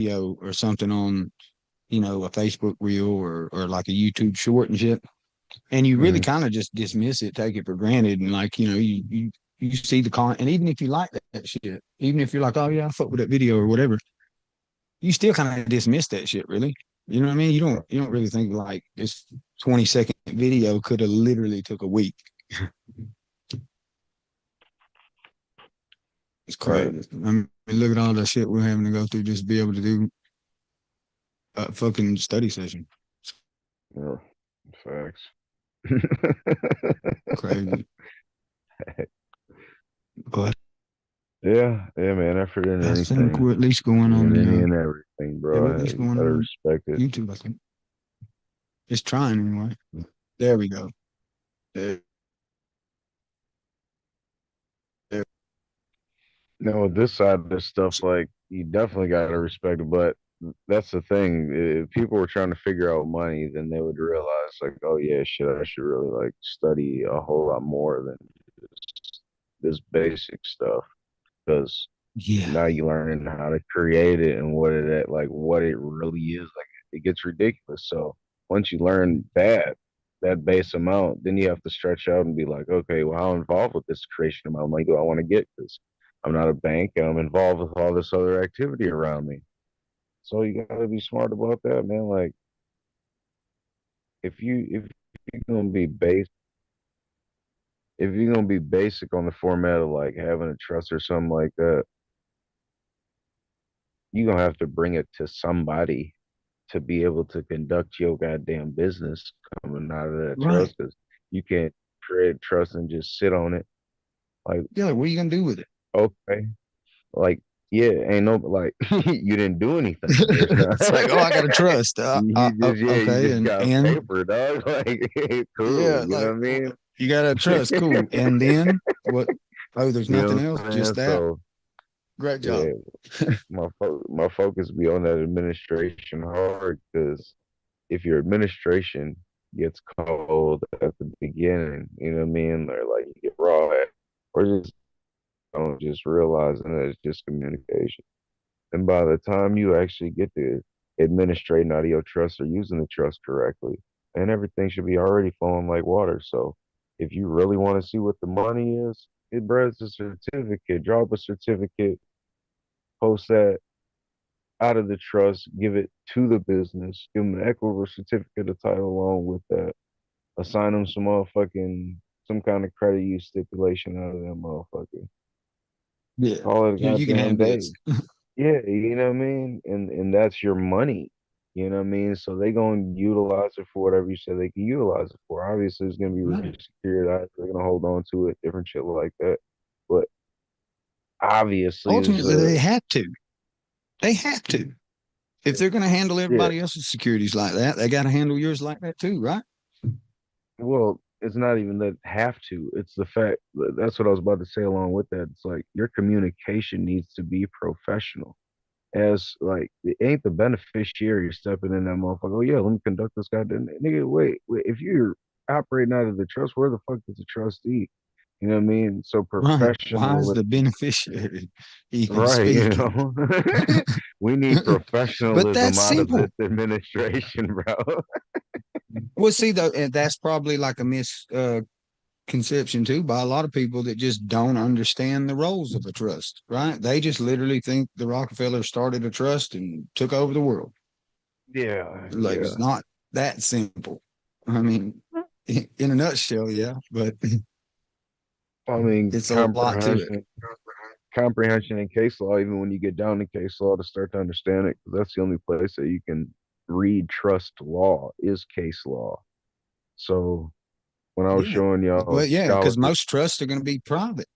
video or something on, a Facebook reel or like a YouTube short and shit. And you really Hmm. kind of just dismiss it, take it for granted. And like, you see the con, and even if you like that shit, even if you're like, oh yeah, I fuck with that video or whatever, you still kind of dismiss that shit, really. You know what I mean? You don't really think like this 20-second video could have literally took a week. It's Right. crazy. I mean, look at all the shit we're having to go through just to be able to do a fucking study session. Yeah. Facts. Crazy. But Yeah, yeah, man. Effort in I think anything, we're at least going on in the any and everything, yeah, we're at bro. least You going gotta on respect it. YouTube, I think. It's trying anyway. There we go. There, there. No, with this side of this stuff, like you definitely gotta respect it. But that's the thing. If people were trying to figure out money, then they would realize, like, oh yeah, shit, I should really like study a whole lot more than just this basic stuff. Because Yeah. now you learning how to create it and what it really is. Like it gets ridiculous. So once you learn that base amount, then you have to stretch out and be like, okay, well, how involved with this creation amount of money do I want to get? Because I'm not a bank and I'm involved with all this other activity around me. So you gotta be smart about that, man. Like if you're gonna be base if you're gonna be basic on the format of like having a trust or something like that, you're gonna have to bring it to somebody to be able to conduct your goddamn business coming out of that Right. trust because you can't create trust and just sit on it. Like, Yeah, like, what are you gonna do with it? okay, like, yeah, ain't no like you didn't do anything. There's not It's like, oh, I gotta trust. you Okay, just got and paper, dog. Like, cool. yeah, You know like what I mean? you gotta trust. Cool. And then what? Oh, there's You nothing know else, what I'm just saying? that. So Great job. yeah, my focus be on that administration hard because if your administration gets cold at the beginning, you know what I mean? Or like you get raw at, or just don't just realizing that it's just communication. And by the time you actually get to administrating out of your trust or using the trust correctly, and everything should be already flowing like water. So if you really want to see what the money is, it breeds a certificate, drop a certificate, post that out of the trust, give it to the business, give them an equitable certificate of title along with that, assign them some kind of credit use stipulation out of that motherfucker. Yeah. Call it a You can goddamn have day. this. Yeah, you know what I mean? And that's your money. You know what I mean? So they gonna utilize it for whatever you say they can utilize it for. Obviously it's gonna be Right. securitized, they're gonna hold on to it, different shit like that. But obviously is Ultimately, they have to. They have to. If they're going to handle yeah. everybody else's securities like that, they got to handle yours like that too, right? Well, it's not even that have to. It's the fact that's what I was about to say along with that. It's like your communication needs to be professional. As like it ain't the beneficiary stepping in that motherfucker. Oh yeah, let me conduct this goddamn nigga. Wait. If you're operating out of the trust, where the fuck is the trustee? You know what I mean? So Right. Why is professional, the beneficiary even right? You speaking? know, we need But that's professionalism out of this simple. administration, bro. Well, see, though, and that's probably like a misconception too by a lot of people that just don't understand the roles of a trust, right? They just literally think the Rockefeller started a trust and took over the world. Yeah, Like, it's yeah. not that simple. I mean, in a nutshell, yeah, but I mean, it's a lot to it. comprehension in case law, even when you get down to case law to start to understand it, because that's the only place that you can read trust law is case law. So when I was Yeah. showing y'all Well, yeah, scholar, because most trusts are going to be private.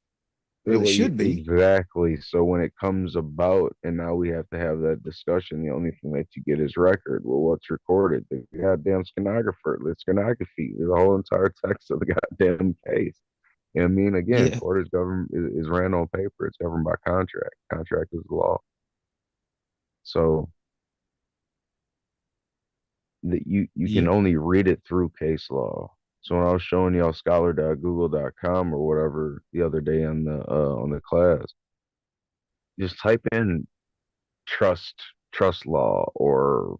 Well, it well, should be. exactly. So when it comes about, and now we have to have that discussion, the only thing that you get is record. Well, what's recorded? The goddamn stenographer, the stenography, the whole entire text of the goddamn case. You know what I mean? Again, Yeah. court is governed is ran on paper. It's governed by contract. Contract is the law. So that you can Yeah. only read it through case law. So when I was showing y'all scholar.google.com or whatever the other day on the class, just type in trust trust law or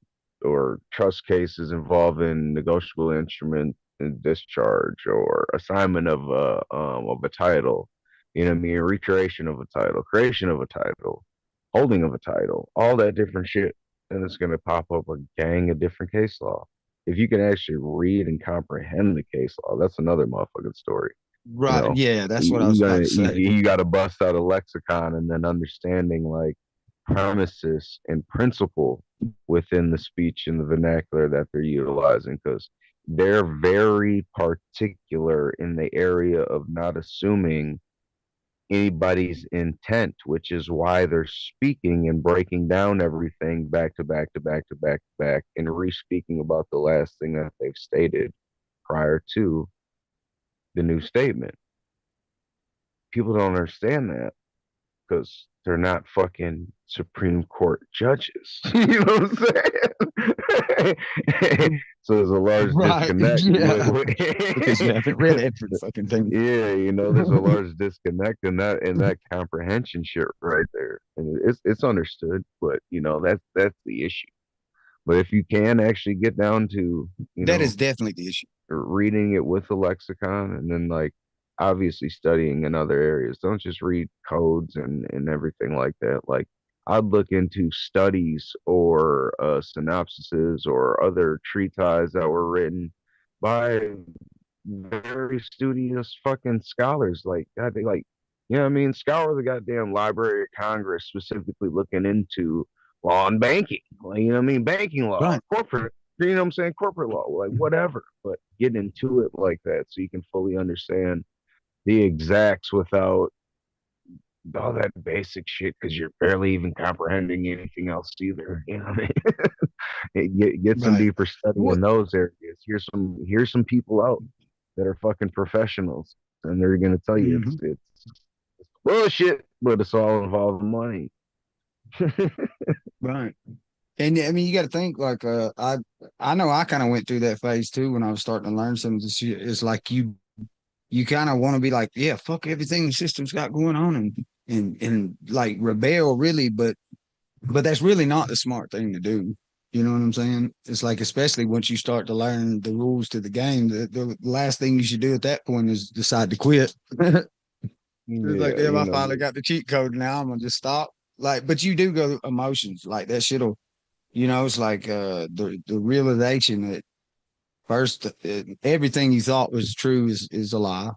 trust cases involving negotiable instrument and discharge or assignment of a title, you know what I mean, recreation of a title, creation of a title, holding of a title, all that different shit. And it's gonna pop up a gang of different case law. If you can actually read and comprehend the case law, that's another motherfucking story. You Right. know, Yeah, that's what I you was about gotta to say. you gotta bust out a lexicon and then understanding like premises and principle within the speech and the vernacular that they're utilizing because they're very particular in the area of not assuming anybody's intent, which is why they're speaking and breaking down everything back to back to back to back to back and re-speaking about the last thing that they've stated prior to the new statement. People don't understand that because they're not fucking Supreme Court judges. You know what I'm saying? So there's a large Right. disconnect Yeah. with Because you haven't read every fucking thing. yeah, there's a large disconnect in that comprehension shit right there. And it's understood, but that's the issue. But if you can actually get down to, That is definitely the issue. reading it with a lexicon and then like obviously studying in other areas. Don't just read codes and everything like that. Like I'd look into studies or synopsises or other treatises that were written by very studious fucking scholars. Like God, they like, what I mean, scour the goddamn Library of Congress specifically looking into law and banking. Like, what I mean, banking law, Right. corporate, what I'm saying, corporate law, like whatever. But get into it like that so you can fully understand the exacts without all that basic shit because you're barely even comprehending anything else either. You know what I mean? Get some Right. deeper study What in those areas. Here's some people out that are fucking professionals, and they're gonna tell you mhm. it's bullshit, but it's all involving money. Right. And I mean, you got to think like I know I kind of went through that phase too when I was starting to learn some of this shit. It's like you kind of want to be like, yeah, fuck everything the system's got going on and like rebel really, but that's really not the smart thing to do. You know what I'm saying? It's like especially once you start to learn the rules to the game, the last thing you should do at that point is decide to quit. It's like, Yeah, damn, I finally got the cheat code. Now I'm gonna just stop. Like, but you do go through emotions like that. Shit'll, it's like the realization that first everything you thought was true is a lie.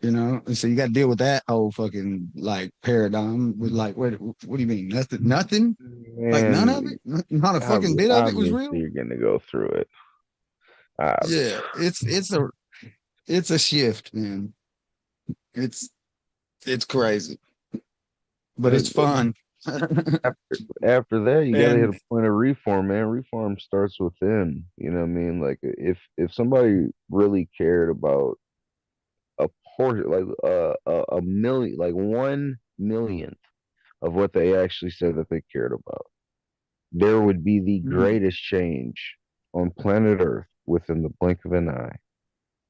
And so you got to deal with that whole fucking like paradigm with like, what do you mean? Nothing? Like none of and it? Not a fucking bit of it was obviously real? you're gonna go through it. Uh, Yeah, it's a shift, man. It's it's crazy, but it's fun. after that, you got to hit And a point of reform, man. Reform starts within. You know what I mean? Like if somebody really cared about a portion, like a million, like 1 millionth of what they actually said that they cared about, there would be the mm, greatest change on planet Earth within the blink of an eye.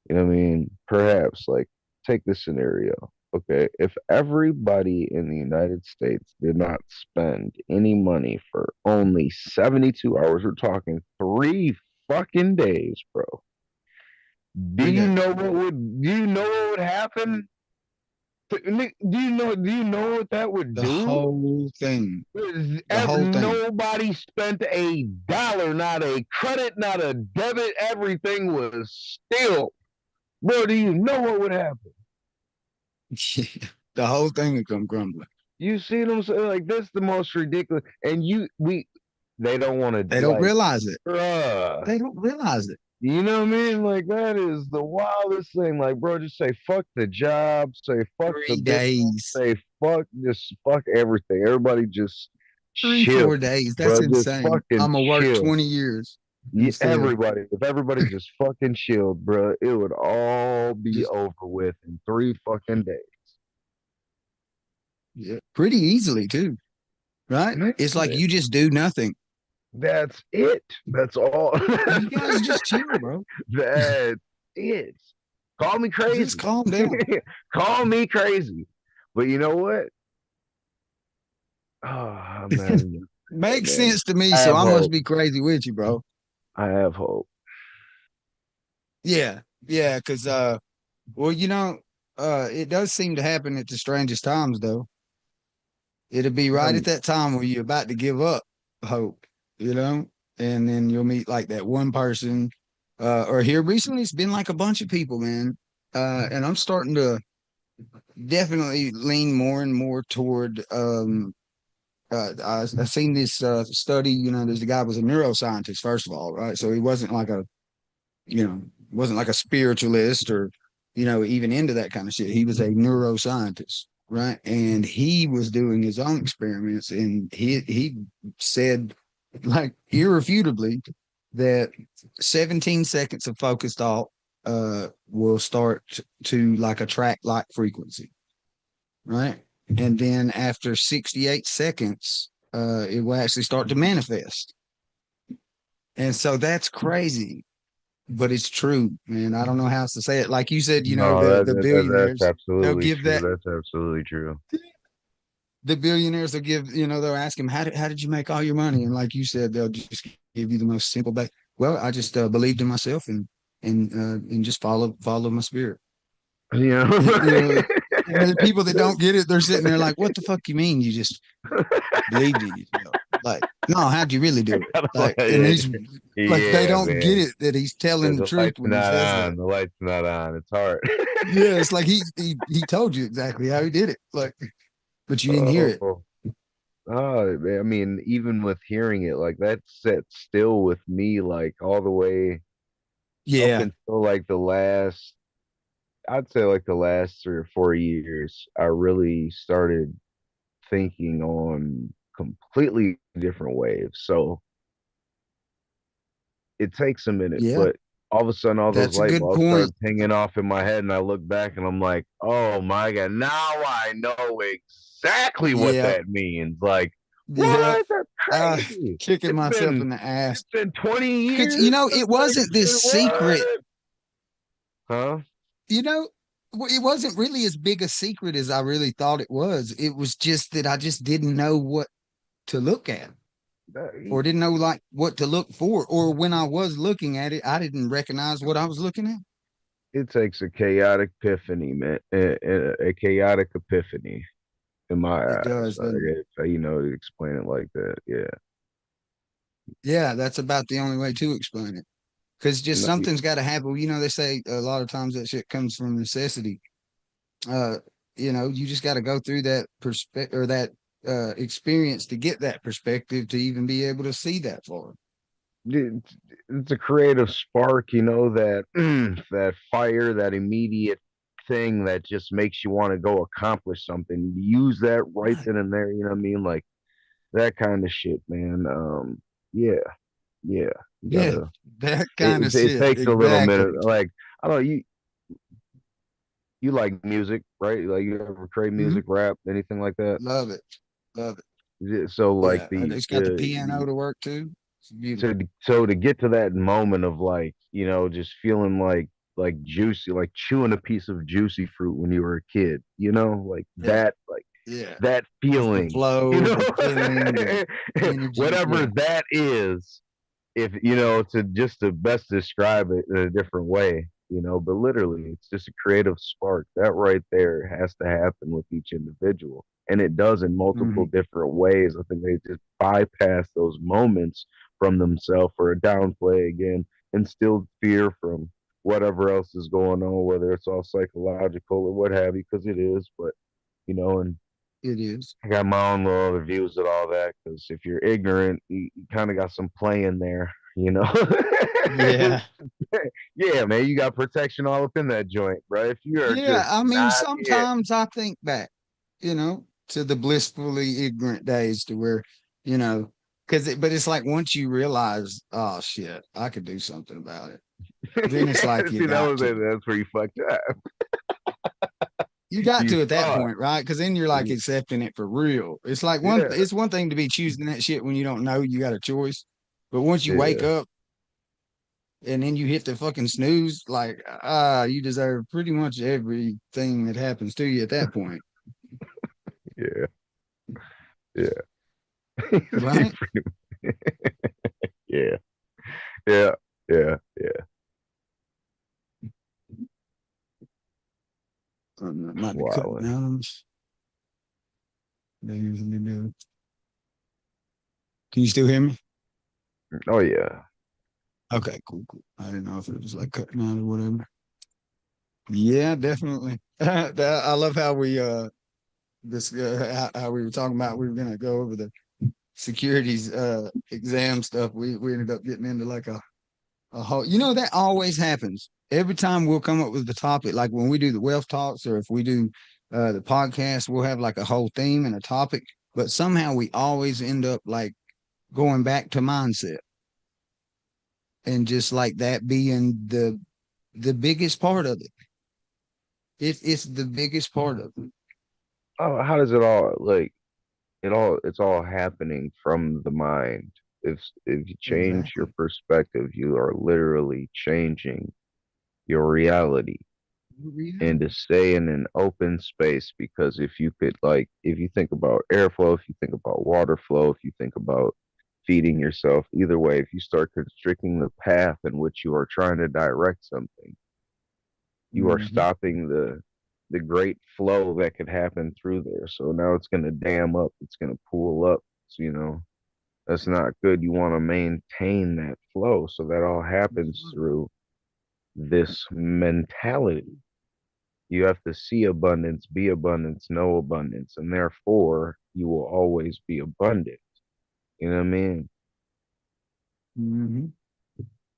You know what I mean? Perhaps like take this scenario. Okay, if everybody in the United States did not spend any money for only 72 hours, we're talking 3 fucking days, bro. yeah, Do you know what would happen? Do you know what that would the do? whole thing, the whole thing. Nobody spent a dollar, not a credit, not a debit. Everything was still. Bro, do you know what would happen? The whole thing would come crumbling. You see what I'm saying? Like this is the most ridiculous. And they don't want They to don't like, realize it. bruh. They don't realize it. You know what I mean? Like that is the wildest thing. Like, bro, just say fuck the job, say fuck the Three bill, days, say just fuck everything. Everybody just three, chill, 4 days. That's bro. Just insane. fucking I'm gonna work chill. 20 years Yeah, instead. if everybody just fucking chilled, bro, it would all be Just over with in 3 fucking days. yeah, pretty easily too, right? Man, It's like you just do nothing. that's it. That's all. You guys just chill, bro. That's it. Call me Just crazy. calm down. Call me crazy. But you know what? Oh man. Makes man, sense to me. I So have I must hope. be crazy with you, bro. I have hope. Yeah, yeah, because well, it does seem to happen at the strangest times, though. It'll be right at Um, that time where you're about to give up hope, you know, and then you'll meet like that one person. Or here recently, it's been like a bunch of people, man. And I'm starting to definitely lean more and more toward. I seen this study. There's a guy was a neuroscientist, first of all, right? So he wasn't like wasn't like a spiritualist or, even into that kind of shit. He was a neuroscientist, right? And he was doing his own experiments, and he said, like, irrefutably, that 17 seconds of focused thought will start to like attract like frequency, right? And then after 68 seconds, it will actually start to manifest. And so that's crazy, but it's true, man. I don't know how else to say it. Like you said, no, the that's billionaires, they'll absolutely give true. that. That's absolutely true. The billionaires will give, they'll ask him, how did you make all your money? And like you said, they'll just give you the most simple back. Well, I just believed in myself and just follow my spirit. You And, know, and the people that don't get it, they're sitting there like, what the fuck you mean? You just believed in yourself. Like, no, how'd you really do it? Like, and he's like, they yeah, don't get man. it that he's telling the The truth light's when he not says that. on. The light's not on. It's hard. Yeah, it's like he told you exactly how he did it. Like, but you didn't hear it. Oh, oh, man. I mean, even with hearing it, like that set still with me, like all the way up Yeah, until like I'd say like the last 3 or 4 years, I really started thinking on completely different waves. So it takes a minute, yeah, but all of a sudden, all those that's a light good bulbs point. start pinging off in my head, and I look back and I'm like, oh my God, now I know exactly what Yeah, that means. Like, yeah. what? That's Uh, crazy. Kicking It's myself been in the ass it's been 20 because years since it like wasn't this secret. what? Huh? You know, it wasn't really as big a secret as I really thought it was. It was just that I just didn't know what to look at, or That- didn't know like what to look for, or when I was looking at it, I didn't recognize what I was looking at. It takes a chaotic epiphany, man, a chaotic epiphany in my It eyes. does, doesn't it? To explain it like that. Yeah. Yeah, that's about the only way to explain it. Because just No, something's got to happen. They say a lot of times that shit comes from necessity. Uh, you just got to go through that perspective or that experience to get that perspective to even be able to see that far. it's a creative spark, that that fire, that immediate thing that just makes you want to go accomplish something. Use that right Right. then and there, you know what I mean? Like that kind of shit, man. Yeah, yeah. You Yeah, gotta. that kind of It shit. takes a little minute. Exactly. Like I don't know, you like music, right? Like you ever create Hmm. music, rap, anything like that? Love it. Love it. So like Yeah. And it's got the piano to work too. It's beautiful. to get to that moment of like just feeling like juicy, like chewing a piece of juicy fruit when you were a kid, like Yeah. that, like Yeah. that Just the feeling, you flow, know the feeling, the energy. whatever Yeah. that is, if to just to best describe it in a different way, but literally it's just a creative spark that right there has to happen with each individual, and it does in multiple Hmm. different ways. I think they just bypass those moments from themselves or a downplay again, instilled fear from whatever else is going on, whether it's all psychological or what have you, because it is. But and It is. I got my own little other views and all that. Because if you're ignorant, you kind of got some play in there, you know. Yeah. Yeah, man, you got protection all up in that joint, bro. If you are Yeah. just I mean, not, yeah, sometimes I think back, to the blissfully ignorant days to where, you know, but it's like once you realize, oh shit, I could do something about it. Then it's yeah. like you See, got to. that's where you fucked up. You got You to at that thought, point, right? Because then you're like accepting it for real. It's like yeah, it's one thing to be choosing that shit when you don't know you got a choice. But once you wake yeah, up and then you hit the fucking snooze, like you deserve pretty much everything that happens to you at that point. yeah, yeah. right? Yeah, yeah, yeah, yeah. Might be cutting Wow. out on us. They usually do. Can you still hear me? Oh yeah. Okay, cool, cool. I didn't know if it was like cutting out or whatever. Yeah, definitely. I love how we this how we were talking about we were gonna go over the securities exam stuff. We ended up getting into like a whole, that always happens. Every time we'll come up with the topic, like when we do the wealth talks or if we do the podcast, we'll have like a whole theme and a topic, but somehow we always end up like going back to mindset and just like that being the biggest part of it. It's the biggest part of it. Oh, how does it all like it's all happening from the mind. If you change your Exactly. perspective, you are literally changing your reality. And to Reality. stay in an open space, because if you could like if you think about airflow, if you think about water flow, if you think about feeding yourself, either way, if you start constricting the path in which you are trying to direct something, you are Hmm. stopping the great flow that could happen through there. So now it's going to dam up, it's going to pool up. So, that's not good. You want to maintain that flow. So that all happens through this mentality. You have to see abundance, be abundance, know abundance, and therefore you will always be abundant. You know what I mean? Hmm.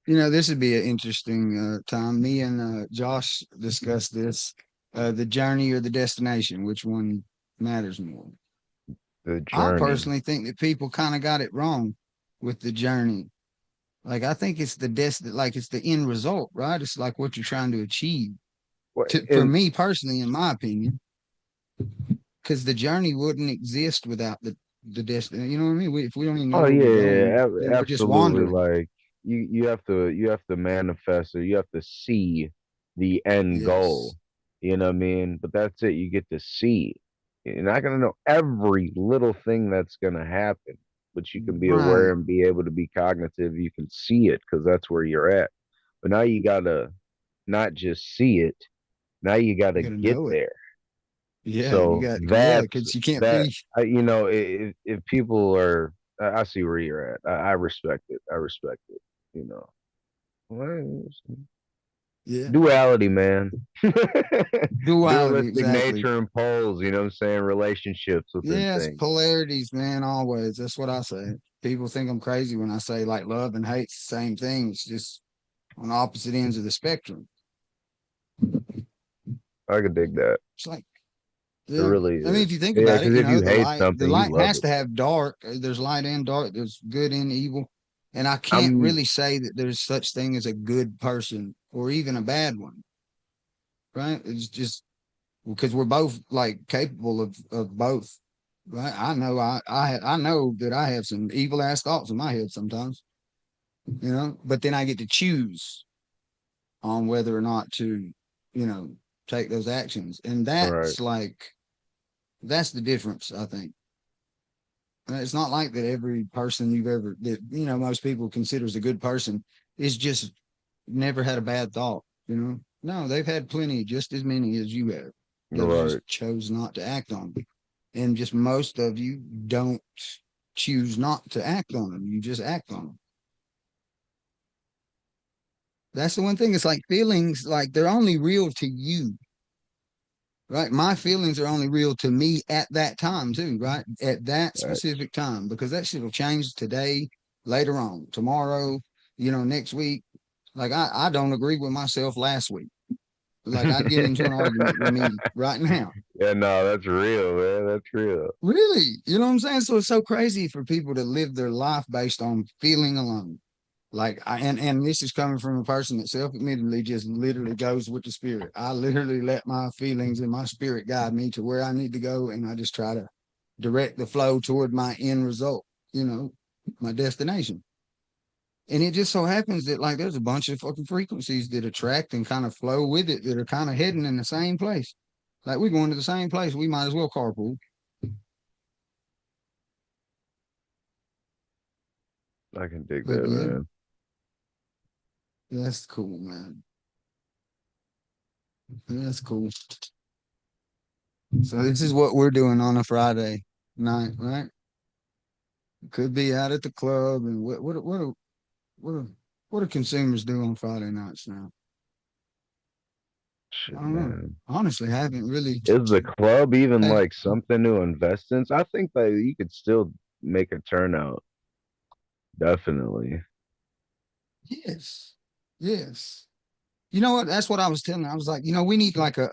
This would be an interesting time. Me and Josh discussed this, the journey or the destination, which one matters more. The I journey. personally think that people kind of got it wrong with the journey. Like I think it's like it's the end result, right? It's like what you're trying to achieve. What For and me personally, in my opinion, because the journey wouldn't exist without the destiny. You know what I mean? If we don't even know oh where yeah, we're yeah, going, we're just absolutely. wandering. Like you have to manifest it. You have to see the end Yes. goal. You know what I mean? But that's it. You get to see. You're not gonna know every little thing that's gonna happen, but you can be aware Right. and be able to be cognitive. You can see it because that's where you're at. But now you gotta not just see it. Now you You gotta got to get know it. there. Yeah, you So got, yeah, that's because you can't that. be. If people are, I see where you're at. I respect it. I respect it. You know, Well, Yeah, duality, man. duality, Dualistic exactly. nature and poles. You know what I'm saying? Relationships within Yes, things. polarities, man, always. That's what I say. People think I'm crazy when I say like love and hate's the same thing. It's just on opposite ends of the spectrum. I could dig that. It's like, It yeah. really I mean, is. if you think Yeah, about it, because if you hate the something, you light love has it. to have dark. There's light and dark. There's good and evil. And I can't I'm really say that there's such thing as a good person or even a bad one, right? It's just because we're both like capable of both. Right? I know that I have some evil ass thoughts in my head sometimes, but then I get to choose on whether or not to, you know, take those actions. And right. that's the difference, I think. It's not like that every person that, most people considers a good person is just never had a bad thought, you know? No, they've had plenty, just as many as you have. They've Right. just chose not to act on them. And just most of you don't choose not to act on them. You just act on them. That's the one thing. It's like feelings, like they're only real to you, right? My feelings are only real to me at that time, too, right? At that Facts. specific time, because that shit will change today, later on, tomorrow, next week. Like I don't agree with myself last week. Like I'd get into an argument with me right now. Yeah, no, that's real, man. That's real. Really? You know what I'm saying? So it's so crazy for people to live their life based on feeling alone. Like and this is coming from a person that self-admittedly just literally goes with the spirit. I literally let my feelings and my spirit guide me to where I need to go, and I just try to direct the flow toward my end result, my destination. And it just so happens that like there's a bunch of fucking frequencies that attract and kind of flow with it that are kind of heading in the same place. Like we're going to the same place, we might as well carpool. I can dig But that, yeah, man. that's cool, man. That's cool. So this is what we're doing on a Friday night, right? Could be out at the club, and what do, what do consumers do on Friday nights now? I Shit, don't know. man. Honestly, I haven't really. Is the club even Have, like something to invest in? I think that you could still make a turnout. Definitely. yes, yes. You know what? That's what I was telling. I was like, we need like a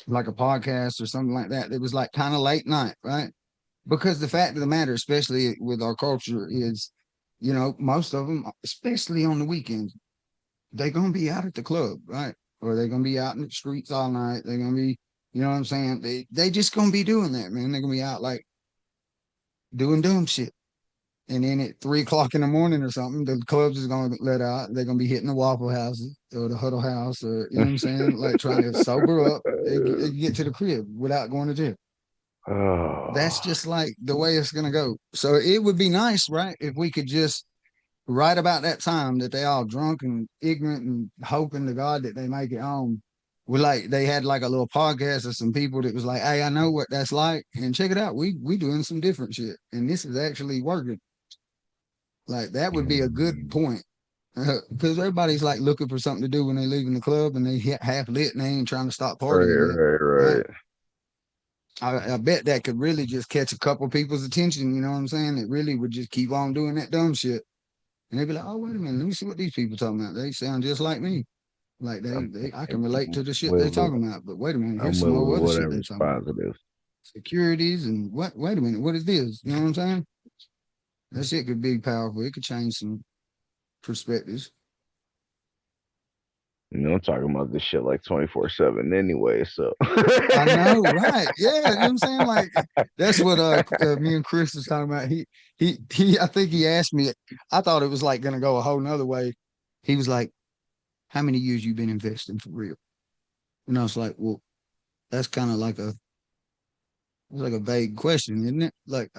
podcast or something like that. It was like kind of late night, right? Because the fact of the matter, especially with our culture, is, most of them, especially on the weekends, they're gonna be out at the club, right? Or they're gonna be out in the streets all night. They're gonna be, you know what I'm saying? They just gonna be doing that, man. They're gonna be out like doing dumb shit. And then at 3 o'clock in the morning or something, the clubs is gonna let out. They're gonna be hitting the Waffle Houses or the Huddle House, or you know what I'm saying, like trying to sober up and get to the crib without going to jail. That's Oh, just like the way it's gonna go. So it would be nice, right, if we could just right about that time that they all drunk and ignorant and hoping to God that they make it home. We like they had like a little podcast of some people that was like, "Hey, I know what that's like, and check it out. We doing some different shit, and this is actually working." Like that would be a good mm, point because everybody's like looking for something to do when they leaving the club and they hit half lit and they ain't trying to stop right, partying yet, right, right? right. I bet that could really just catch a couple people's attention. You know what I'm saying? It really would just keep on doing that dumb shit. And they'd be like, "Oh, wait a minute, let me see what these people talking about. They sound just like me. Like I can relate to the shit they With, talking about. But wait a minute, I'm here's some more with other shit they whatever's talking about. positive. Securities and what? Wait a minute, what is this? You know what I'm saying? That shit could be powerful. It could change some perspectives. I'm talking about this shit like 24/7 anyway, so I know, right? Yeah, you know what I'm saying? Like that's what me and Chris was talking about. He I think he asked me. I thought it was like gonna go a whole nother way. He was like, "How many years you been investing for real?" And I was like, "Well, that's kind of like a vague question, isn't it? Like,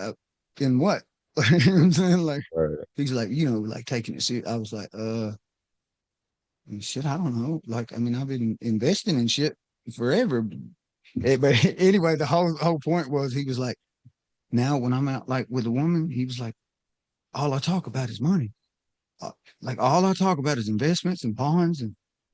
in what?" You know what I'm saying? Like, right. he's like, like taking it serious. I was like, shit, I don't know. Like, I mean, I've been investing in shit forever. But anyway, the whole point was he was like, now when I'm out like with a woman, he was like, all I talk about is money. Uh, like all I talk about is investments and bonds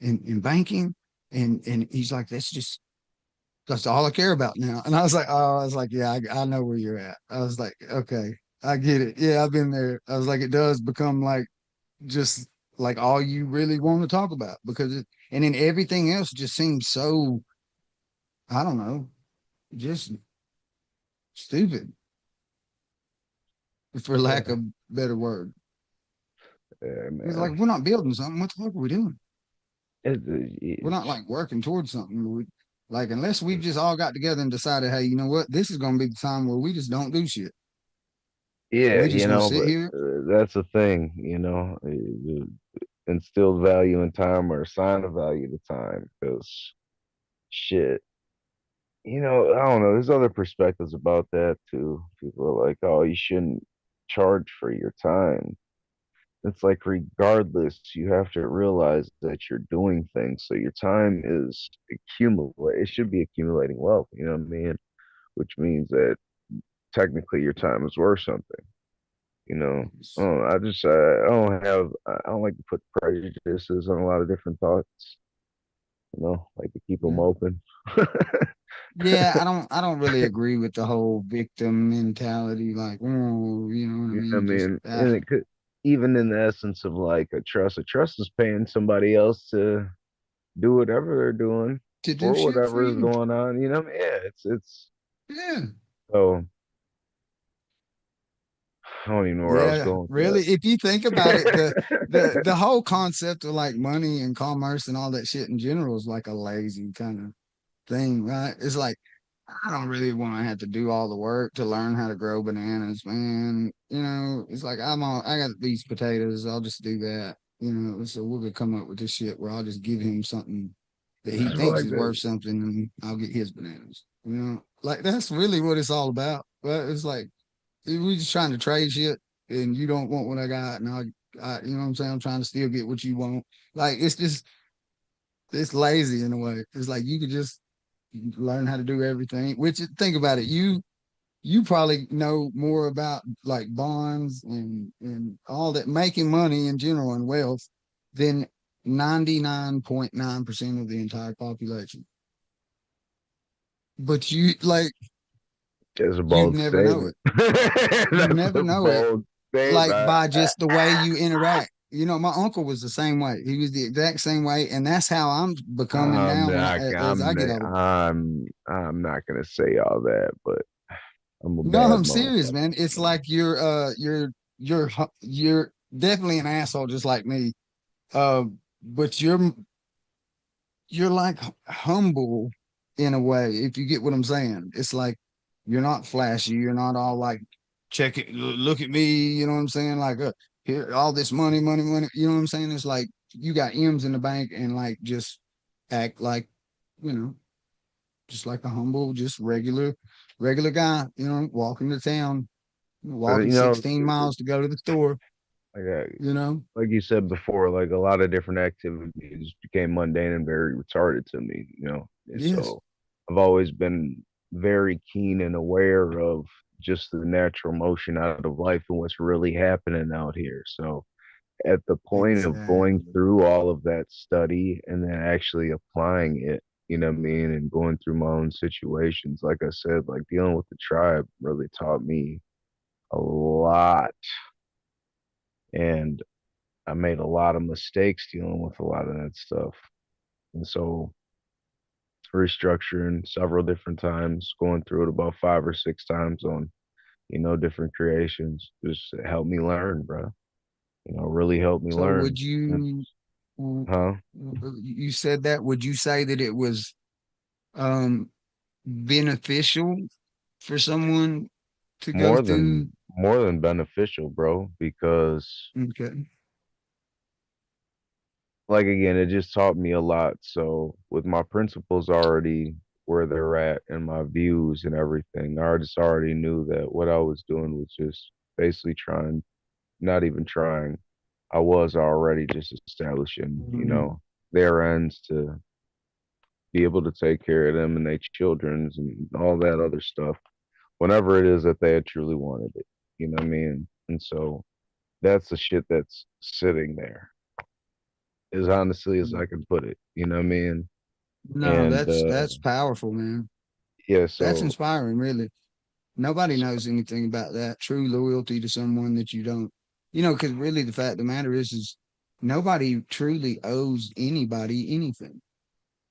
and banking. And he's like, that's all I care about now. And I was like, yeah, I know where you're at. I was like, okay, I get it. Yeah, I've been there. I was like, it does become like just like all you really want to talk about and then everything else just seems so, I don't know, just stupid for lack Yeah, of better word. yeah, It's man. like, we're not building something. What the fuck are we doing? We're not It's like working towards something. Like, unless we've just all got together and decided, hey, you know what? This is going to be the time where we just don't do shit. yeah, We just going to sit but here. that's the thing, instilled value in time or assign a value to time because shit, I don't know. There's other perspectives about that too. People are like, oh, you shouldn't charge for your time. It's like, regardless, you have to realize that you're doing things. So your time is accumulate. It should be accumulating wealth. You know what I mean? Which means that technically your time is worth something. You know, I don't like to put prejudices on a lot of different thoughts. Like to keep them Yeah. open. Yeah, I don't really agree with the whole victim mentality. Like, oh, you know what I You know what I mean? Just mean? And it could, even in the essence of like a trust is paying somebody else to do whatever they're doing to do for shit for whatever is you. going on. You know, what I mean? Yeah, it's Yeah. so I don't even know where I was Yeah, going with really. If you think about it, the that. whole concept of like money and commerce and all that shit in general is like a lazy kind of thing, right? It's like I don't really want to have to do all the work to learn how to grow bananas, man. It's like I got these potatoes, I'll just do that. So we're gonna come up with this shit where I'll just give him something that he That's what thinks like is worth that. something and I'll get his bananas. Like that's really what it's all about. But it's like we just trying to trade shit. and you don't want what I got, and you know what I'm saying? I'm trying to still get what you want. Like it's just it's lazy in a way. It's like you could just learn how to do everything. Which think about it, you probably know more about like bonds and all that making money in general and wealth than 99.9% of the entire population. But you like It's a you'd bold never know statement. it. You That's never a know it. bold Like statement. by just the way you interact. You know, my uncle was the same way. He was the exact same way, and that's how I'm becoming I'm now when not. as I I'm. get not- older. I'm not gonna say all that, but I'm a No, bad I'm serious, motherfucker. man. It's like you're definitely an asshole just like me. Uh, but you're like humble in a way, if you get what I'm saying. It's like you're not flashy, you're not all like check it, look at me, you know what I'm saying? Like here, all this money, money, money, you know what I'm saying? It's like you got M's in the bank and like just act like, you know, just like a humble, just regular guy, you know, walking to town, But walking 16 miles to go to the store, like you know? like you said before, like a lot of different activities became mundane and very retarded to me. And Yes, so I've always been very keen and aware of just the natural motion out of life and what's really happening out here. So at the point of going exactly. through all of that study and then actually applying it, what I mean, and going through my own situations, like I said, like dealing with the tribe really taught me a lot. And I made a lot of mistakes dealing with a lot of that stuff. And so restructuring several different times, going through it about 5 or 6 times on, different creations just helped me learn, bro. Really helped me So learn. would you, Huh? you said that, would you say that it was um beneficial for someone to go More through? than beneficial, bro, because Okay. like again, it just taught me a lot. So with my principles already where they're at and my views and everything, I just already knew that what I was doing was just basically trying, not even trying. I was already just establishing, Mhm. their ends to be able to take care of them and their children's and all that other stuff whenever it is that they had truly wanted it. You know what I mean? And so that's the shit that's sitting there as honestly as I can put it. You know what I mean? No, And that's powerful, man. yeah, That's so inspiring, really. Nobody knows anything about that true loyalty to someone that you don't, you know, because really the fact of the matter is nobody truly owes anybody anything,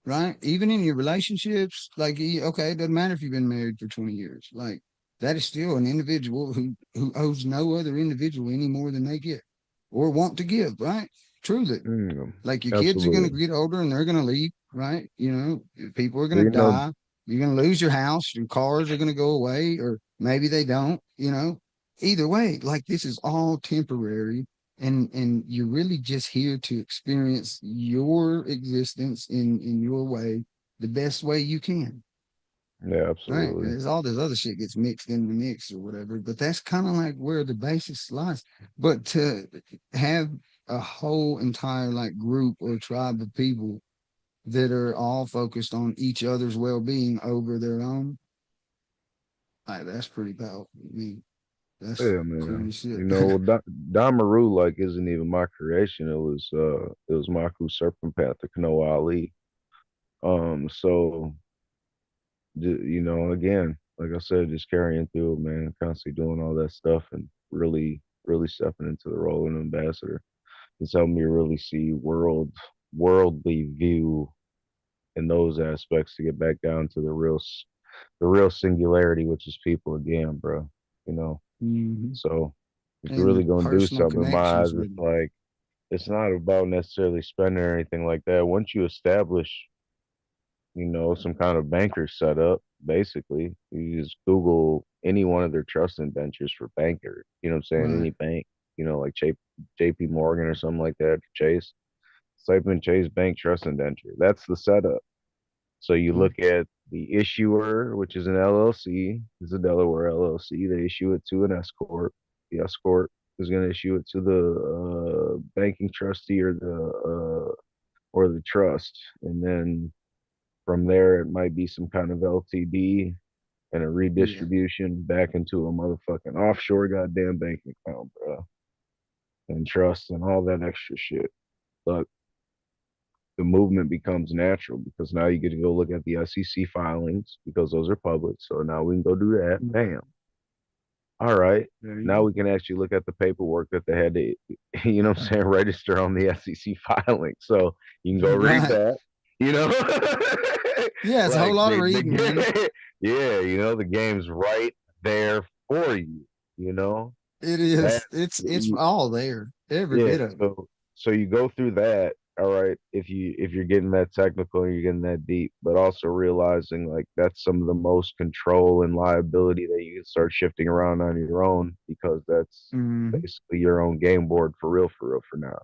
right? Even in your relationships, like, okay, it doesn't matter if you've been married for 20 years, like, that is still an individual who owes no other individual any more than they get or want to give, right? Truly. Like your kids are going to absolutely. get older and they're going to leave, right? You know, people are So going to you know, die. You're going to lose your house. Your cars are going to go away, or maybe they don't. You know, either way, like this is all temporary, and you're really just here to experience your existence in your way, the best way you can. yeah, Right. absolutely. There's all this other shit gets mixed in the mix or whatever, but that's kind of like where the basis lies. But to have a whole entire like group or tribe of people that are all focused on each other's well-being over their own, like that's pretty powerful. I mean, that's Yeah, cool man. as shit. Damaru like isn't even my creation. It was Maku Serpent Path to Kano Ali. So again, like I said, just carrying through, man, constantly doing all that stuff and really, really stepping into the role of an ambassador. It's helped me really see worldly view in those aspects to get back down to the real singularity, which is people again, bro. You know. Mhm. So if you're And really the gonna do personal something in my eyes, connections it's with them. like it's not about necessarily spending or anything like that. Once you establish, some kind of banker setup, basically, you just Google any one of their trust indentures for banker. You know what I'm saying? Right. Any bank, like JP Morgan or something like that, Chase. Type in Chase Bank Trust Indenture. That's the setup. So you Mm. look at the issuer, which is an LLC, is a Delaware LLC. They issue it to an S corp. The S corp is going to issue it to the banking trustee or the trust, and then from there it might be some kind of LTD and a Yeah. redistribution back into a motherfucking offshore goddamn bank account, bro, and trust and all that extra shit. But the movement becomes natural because now you get to go look at the SEC filings because those are public. So now we can go do that. Bam. All right. There you Now go. we can actually look at the paperwork that they had to, you know what I'm saying, register on the SEC filing. So you can go read Right. that, you know? Yeah, it's a whole Like lot of reading, man. yeah, you know, the game's right there for you, you know? It That is. It's all there. Every yeah, bit of it. so you go through that, all right, if you're getting that technical and you're getting that deep, but also realizing like that's some of the most control and liability that you can start shifting around on your own because that's Hmm. basically your own game board for real for now.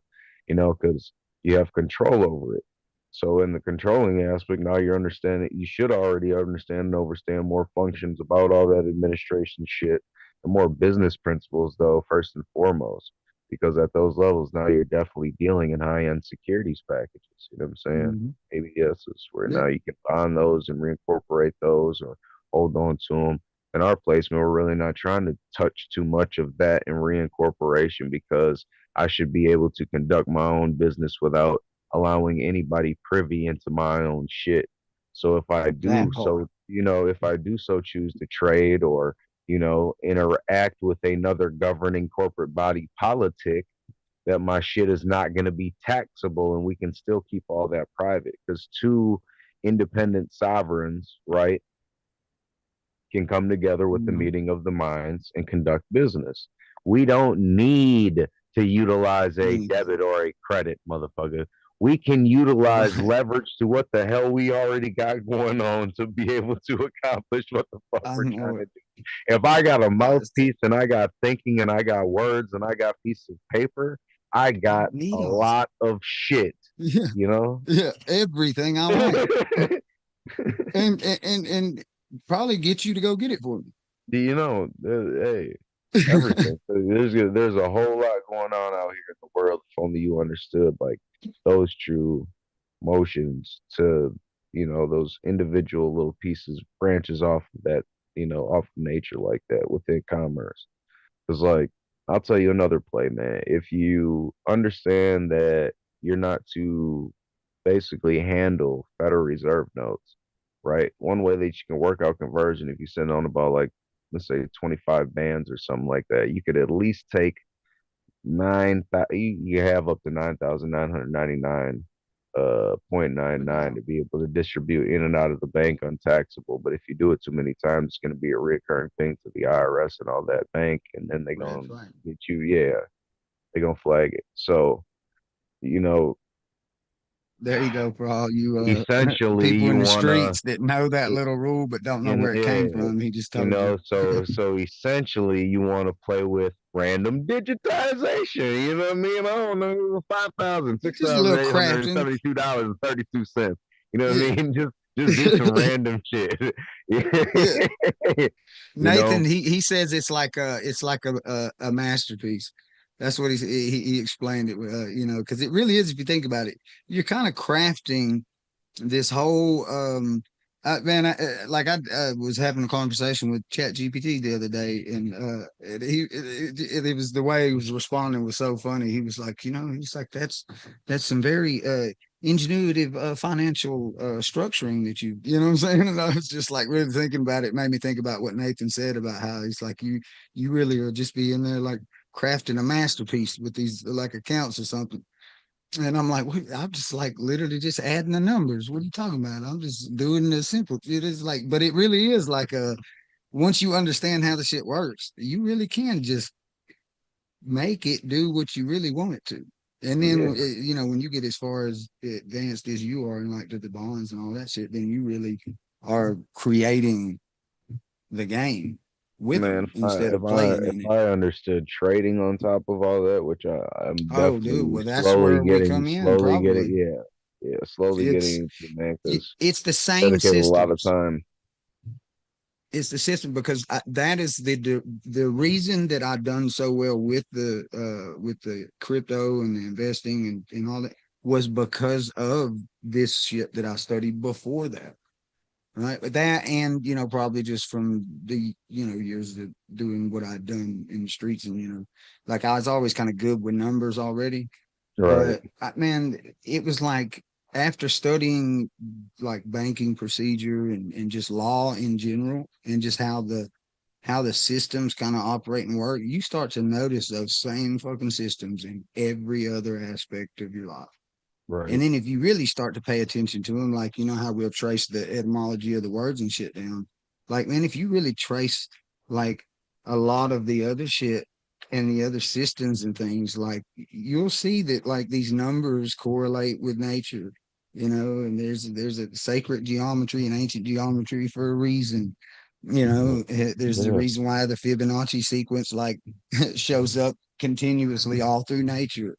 You know, because you have control over it. So in the controlling aspect, now you're understanding you should already understand and understand more functions about all that administration shit and more business principles though, first and foremost because at those levels now you're definitely dealing in high end securities packages. You know what I'm saying? Hmm. ABS is where Yeah. now you can bond those and reincorporate those or hold on to them. In our placement, we're really not trying to touch too much of that in reincorporation because I should be able to conduct my own business without allowing anybody privy into my own shit. So if I do That part. so, if I do so choose to trade or interact with another governing corporate body politic, that my shit is not going to be taxable and we can still keep all that private because two independent sovereigns, right, can come together with the Mhm. meeting of the minds and conduct business. We don't need to utilize a Anything. debit or a credit, motherfucker. We can utilize Right. leverage to what the hell we already got going on to be able to accomplish what the fuck I we're trying know to it. do. If I got a Yes. mouthpiece and I got thinking and I got words and I got pieces of paper, I I got don't a need all that. lot of shit, Yeah. you know? Yeah. Everything I want. And probably get you to go get it for Do you know, hey, me. everything. There's a whole lot going on out here in the world. If only you understood like those true motions to those individual little pieces branches off of that off of nature like that within commerce. Because like I'll tell you another play, man. If you understand that you're not to basically handle Federal Reserve notes, right? One way that you can work out conversion if you send on about like let's say 25 bands or something like that, you could at least take you have up to 9,999 .99 Wow. to be able to distribute in and out of the bank untaxable. But if you do it too many times, it's going to be a recurring thing to the IRS and all that bank, and then they're Red going flag. to get you. Yeah, they're going to flag it. So you know, There you go for all you essentially, people you in the want to streets that know that little rule but don't know where it came yeah, from. He just told you. so essentially you want to play with random digitization. You know what I mean? I don't know, 5,000, six Just a thousand little eight hundred and crafting. seventy-two dollars and 32 cents. You know what I Yeah. mean? Just do some random shit. Yeah. You Nathan, know? he says it's like a masterpiece. That's what he explained it. Because it really is. If you think about it, you're kind of crafting this whole man. Like I was having a conversation with Chat GPT the other day, and it was the way he was responding was so funny. He was like, he's like that's some very ingenuitive financial structuring that you know what I'm saying. And I was just like really thinking about it. It made me think about what Nathan said about how he's like you really are just be in there like crafting a masterpiece with these like accounts or something. And I'm like, I'm just like literally just adding the numbers. What are you talking about? I'm just doing the simple. It is like, but it really is like once you understand how the shit works, you really can just make it do what you really want it to. And then, Yeah, when you get as far as advanced as you are and like the bonds and all that shit, then you really are creating the game with man. them instead of playing If in it. I understood trading on top of all that, which I'm Oh, dude. definitely Well, that's where we come in, probably. slowly It's getting into, man, because it's the same dedicated a lot of systems. time. it's the system because that is the reason that I've done so well with the crypto and the investing and all that was because of this shit that I studied before that. Right. But that and probably just from the years of doing what I'd done in the streets and like I was always kind of good with numbers already. Right. But man, it was like after studying like banking procedure and just law in general and just how the systems kind of operate and work, you start to notice those same fucking systems in every other aspect of your life. And Right. then if you really start to pay attention to them, like how we'll trace the etymology of the words and shit down, like man, if you really trace like a lot of the other shit and the other systems and things, like you'll see that like these numbers correlate with nature, and there's a sacred geometry and ancient geometry for a reason. There's the Yeah. reason why the Fibonacci sequence like shows up continuously all through nature.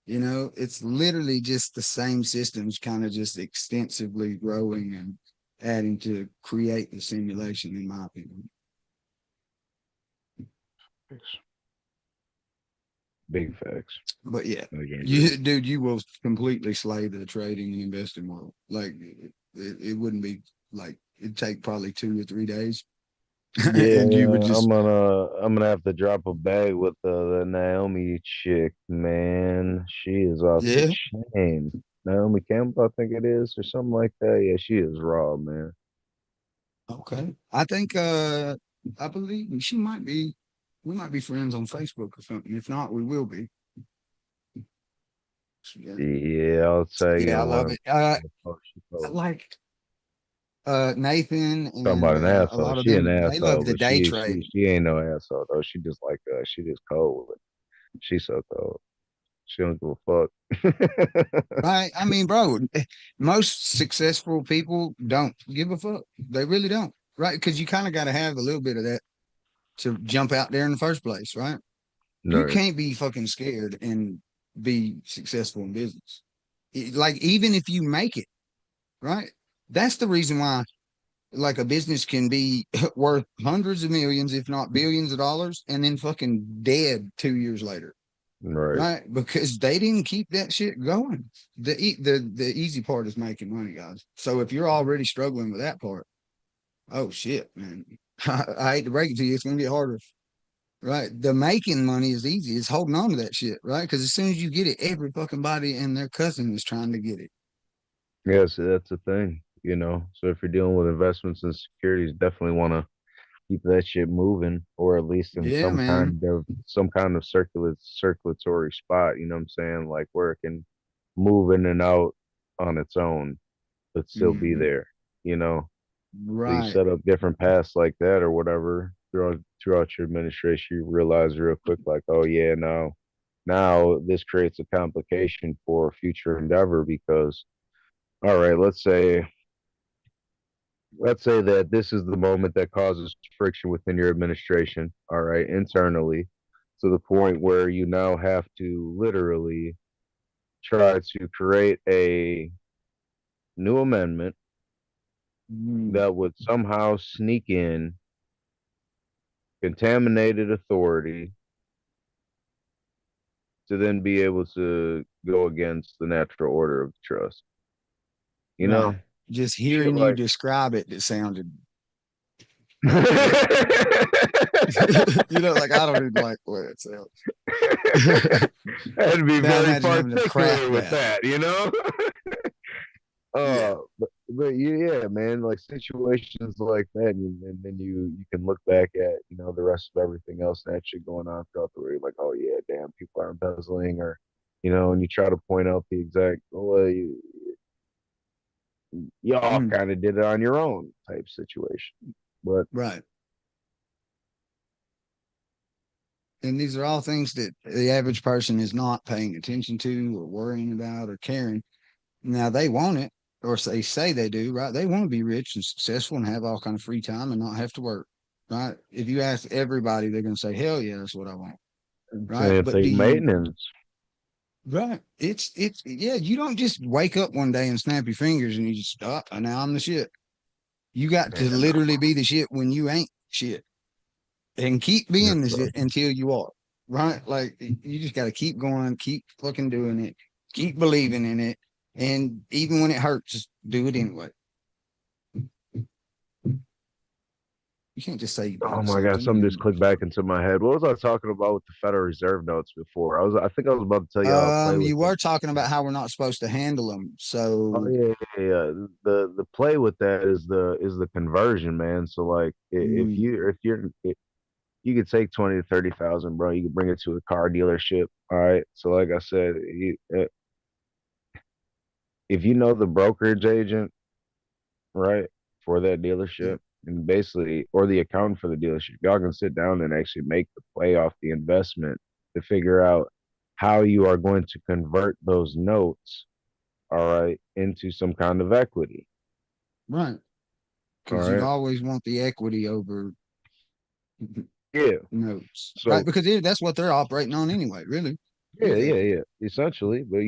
It's literally just the same systems kind of just extensively growing and adding to create the simulation, in my opinion. Big facts. But yeah, Like Andrew. dude, you will completely slay the trading and investing world. Like it wouldn't be like it'd take probably 2 or 3 days, Yeah, and you would just I'm gonna have to drop a bag with the Naomi chick, man. She is off the yeah. chain. Naomi Campbell, I think it is, or something like that. Yeah, she is raw, man. Okay. I think I believe she might be we might be friends on Facebook or something. If not, we will be. Yeah. Yeah, I'll tell Yeah, I you love one it. post she I posted. like Nathan Talking and about an a asshole. lot of She an them. They love asshole, the but day she trade, she ain't no asshole though. She just cold. She so cold. She don't give a fuck. right? I mean, bro, most successful people don't give a fuck. They really don't, right? Because you kind of got to have a little bit of that to jump out there in the first place, right? You Right. can't be fucking scared and be successful in business. Like even if you make it, right? That's the reason why like a business can be worth hundreds of millions, if not billions of dollars, and then fucking dead 2 years later, Right. right? Because they didn't keep that shit going. The easy part is making money, guys. So if you're already struggling with that part, oh shit, man. I hate to break it to you, it's gonna get harder. Right. The making money is easy. It's holding on to that shit, right? Because as soon as you get it, every fucking body and their cousin is trying to get it. Yeah, so that's the thing, you know. So if you're dealing with investments and securities, definitely want to keep that shit moving, or at least in Yeah, man. some kind of circulatory spot. You know what I'm saying? Like where it can move in and out on its own, but still be Hmm. there. You know. So you Right. set up different paths like that or whatever throughout your administration. You realize real quick, like, oh yeah, now this creates a complication for future endeavor because all right, let's say that this is the moment that causes friction within your administration, all right, internally, to the point where you now have to literally try to create a new amendment Mm. that would somehow sneak in contaminated authority to then be able to go against the natural order of the trust. You know, Right. Just shit hearing you like describe it, it sounded like I like I don't even like the way it sounds. had to be Now very imagine having to craft particular with that. that, you know? Yeah. But yeah, man, like situations like that, and then you can look back at the rest of everything else that shit going on throughout the way, like, oh yeah, damn, people are embezzling, or and you try to point out the exact, well, y'all Mm. kind of did it on your own type situation, but Right. And these are all things that the average person is not paying attention to or worrying about or caring. Now they want it, or they say they do, right? They want to be rich and successful and have all kind of free time and not have to work, right? If you ask everybody, they're going to say, "Hell yeah, that's what I want," it's right? gonna But do take you? maintenance. Right? Yeah. You don't just wake up one day and snap your fingers and you just stop. And now I'm the shit. You got to Man, literally be the shit when you ain't shit, and keep being the no. shit until you are. Right? Like you just got to keep going, keep fucking doing it, keep believing in it, and even when it hurts, just do it anyway. You can't just say you Oh believe my God, something something just and clicked back into my head. What was I talking about with the Federal Reserve notes before? I think I was about to tell you how to play with you them. were talking about how we're not supposed to handle them. Oh So, yeah. The play with that is the conversion, man. So like mm, if you could take 20 to 30,000, bro, you could bring it to a car dealership. All right. So like I said, if you know the brokerage agent, right, for that yeah, dealership, and basically, or the accountant for the dealership, y'all can sit down and actually make the play off the investment to figure out how you are going to convert those notes, all right, into some kind of equity. right. All Because you'd right. always want the equity over Yeah. notes, right? So Because that's what they're operating on anyway, really. Yeah, yeah. Essentially, but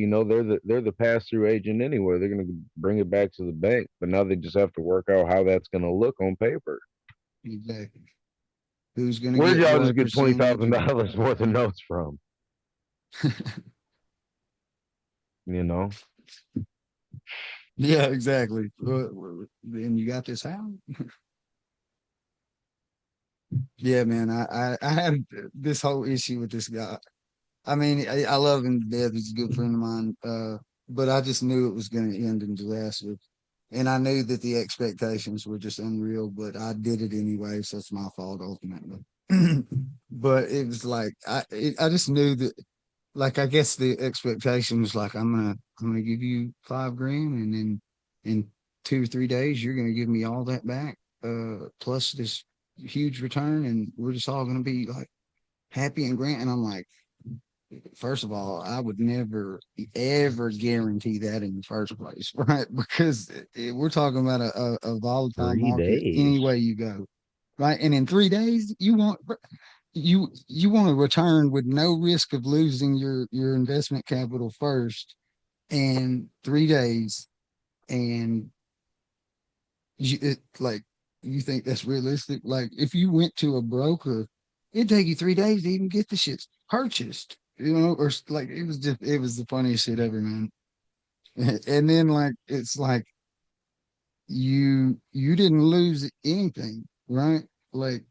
they're the pass through agent anyway. They're gonna bring it back to the bank, but now they just have to work out how that's gonna look on paper. exactly. Who's going to Where'd get y'all just what get twenty percentage? thousand dollars worth of notes from? You know? Yeah, exactly. And you got this house? Yeah, man. I had this whole issue with this guy. I mean, I love him to death. He's a good friend of mine. But I just knew it was going to end in disaster. And I knew that the expectations were just unreal, but I did it anyway. So it's my fault ultimately. But it was like, I just knew that, like, I guess the expectation was like, I'm gonna give you 5 grand, and then in 2 or 3 days, you're gonna give me all that back, plus this huge return, and we're just all gonna be like happy and grand. And I'm like, first of all, I would never ever guarantee that in the first place, right? Because we're talking about a volatile 3 days. market any way you go, right? And in 3 days, you want to return with no risk of losing your investment capital first in 3 days, and like you think that's realistic? Like if you went to a broker, it'd take you 3 days to even get the shit purchased, or like it was the funniest shit ever, man. And then like it's like you didn't lose anything, right? Like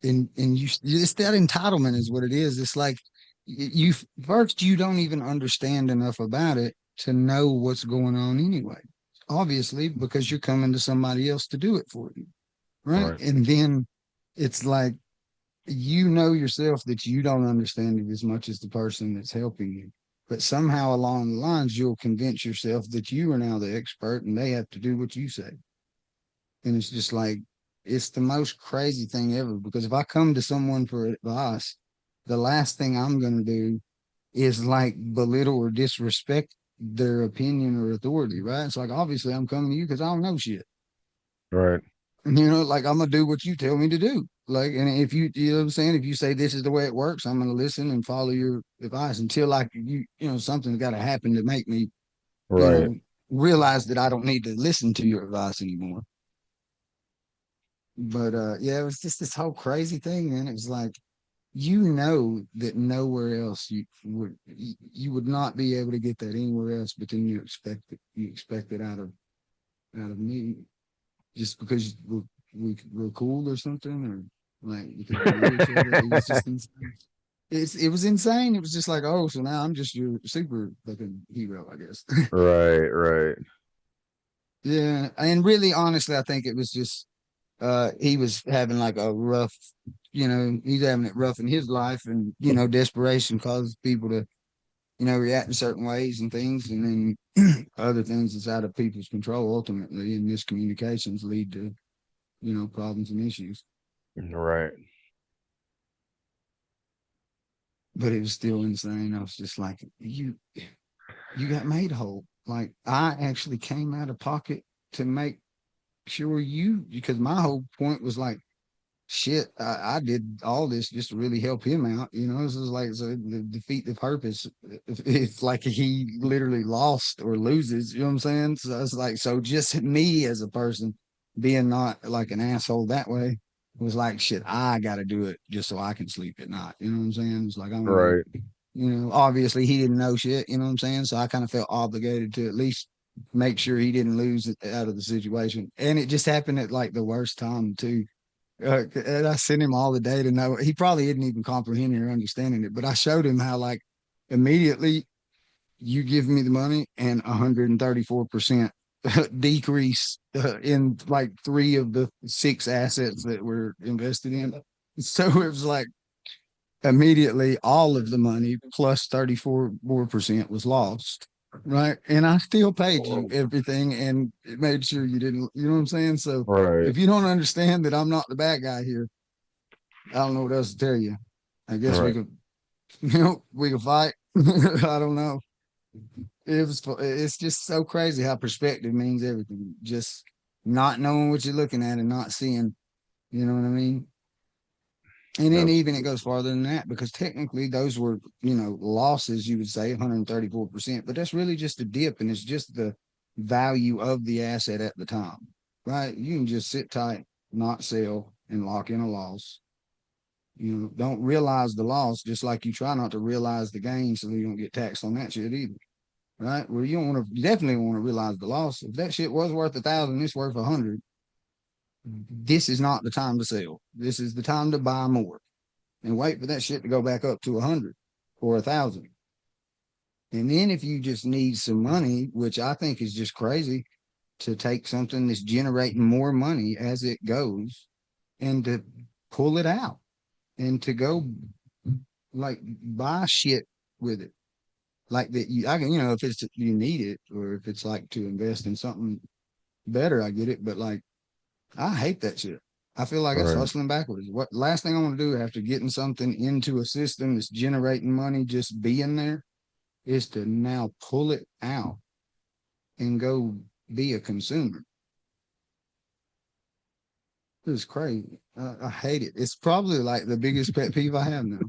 and you it's that entitlement is what it is. It's like you first you don't even understand enough about it to know what's going on anyway, obviously, because you're coming to somebody else to do it for you, right? Right. And then it's like you know yourself that you don't understand it as much as the person that's helping you, but somehow along the lines you'll convince yourself that you are now the expert and they have to do what you say. And it's just like, it's the most crazy thing ever. Because if I come to someone for advice, the last thing I'm going to do is like belittle or disrespect their opinion or authority, right? It's like, obviously, I'm coming to you because I don't know shit. Right. Like I'm going to do what you tell me to do. Like, and if you know what I'm saying? If you say this is the way it works, I'm going to listen and follow your advice until like something's got to happen to make me, you Right. know, realize that I don't need to listen to your advice anymore. But yeah, it was just this whole crazy thing, man. It was like that nowhere else you would not be able to get that anywhere else, but then you expect it out of me just because we're cool or something, or like because we know each other. It was just insane. It was insane. It was just like, oh, so now I'm just your super fucking hero, I guess. Right. Yeah, and really, honestly, I think it was just he was having like a rough, he's having it rough in his life, and desperation causes people to react in certain ways and things, and then other things that's out of people's control ultimately, and miscommunications lead to problems and issues. Right. But it was still insane. I was just like, you got made whole. Like I actually came out of pocket to make sure because my whole point was like, shit, I did all this just to really help him out. This is like, so the defeat the purpose. It's like he literally lost or loses. You know what I'm saying? So it's like, so just me as a person being not like an asshole that way, was like, shit, I got to do it just so I can sleep at night. You know what I'm saying? It's like, I'm going Right. to, obviously he didn't know shit. You know what I'm saying? So I kind of felt obligated to at least make sure he didn't lose it out of the situation. And it just happened at like the worst time too. And I sent him all the data. No, he probably didn't even comprehend or understanding it, but I showed him how like immediately you give me the money and 134% decrease in like 3 of the 6 assets that were invested in. So it was like immediately all of the money plus 34 more percent was lost. Right. And I still paid you Horrible. everything and it made sure you didn't, you know what I'm saying? So Right. if you don't understand that I'm not the bad guy here, I don't know what else to tell you. I guess we Right. could, we could fight. I don't know. It's just so crazy how perspective means everything. Just not knowing what you're looking at and not seeing, you know what I mean? And then even it Absolutely. goes farther than that because technically those were, losses, you would say 134%, but that's really just a dip and it's just the value of the asset at the time, right? You can just sit tight, not sell, and lock in a loss. Don't realize the loss, just like you try not to realize the gain so you don't get taxed on that shit either. Right? Well, you don't want to, you definitely want to realize the loss. If that shit was worth 1,000, it's worth 100. This is not the time to sell. This is the time to buy more and wait for that shit to go back up to 100 or 1,000. And then if you just need some money, which I think is just crazy, to take something that's generating more money as it goes and to pull it out and to go like buy shit with it. Like that, I can, if it's you need it or if it's like to invest in something better, I get it. But like, I hate that shit. I feel like it's Right. hustling backwards. What last thing I want to do after getting something into a system that's generating money, just being there, is to now pull it out and go be a consumer. It's crazy. I hate it. It's probably like the biggest pet peeve I have now.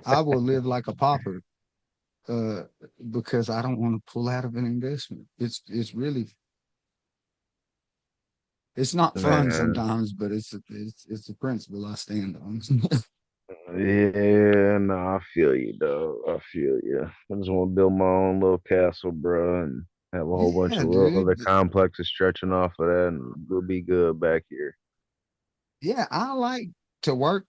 I will live like a pauper uh, because I don't want to pull out of an investment. It's really it's not fun Man. sometimes, but it's a principle I stand on. Yeah, no, I feel you, though. I feel you. I just want to build my own little castle, bro, and have a whole bunch Yeah, of little dude. other complexes stretching off of that, and we'll be good back here. Yeah, I like to work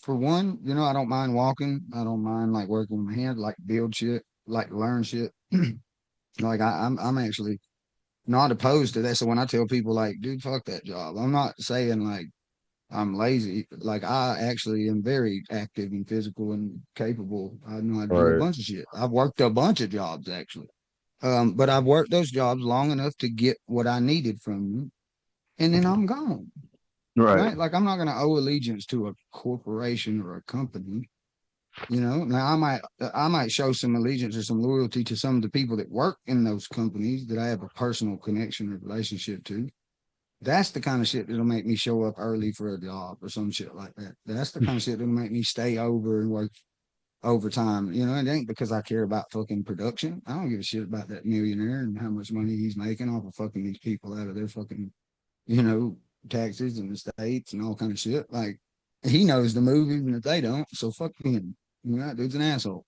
for one. I don't mind walking. I don't mind like working with my hands, like build shit, like learn shit. Like I'm actually not opposed to that. So when I tell people like, dude, fuck that job, I'm not saying like I'm lazy. Like I actually am very active and physical and capable. I know how to do a Right, bunch of shit. I've worked a bunch of jobs actually. But I've worked those jobs long enough to get what I needed from them, and then I'm gone. right, Right? Like I'm not going to owe allegiance to a corporation or a company. Now I might show some allegiance or some loyalty to some of the people that work in those companies that I have a personal connection or relationship to. That's the kind of shit that'll make me show up early for a job or some shit like that. That's the kind of shit that'll make me stay over and work overtime. It ain't because I care about fucking production. I don't give a shit about that millionaire and how much money he's making off of fucking these people out of their fucking, you know, taxes and the states and all kind of shit. Like he knows the move even if they don't. So fuck him. That dude's an asshole.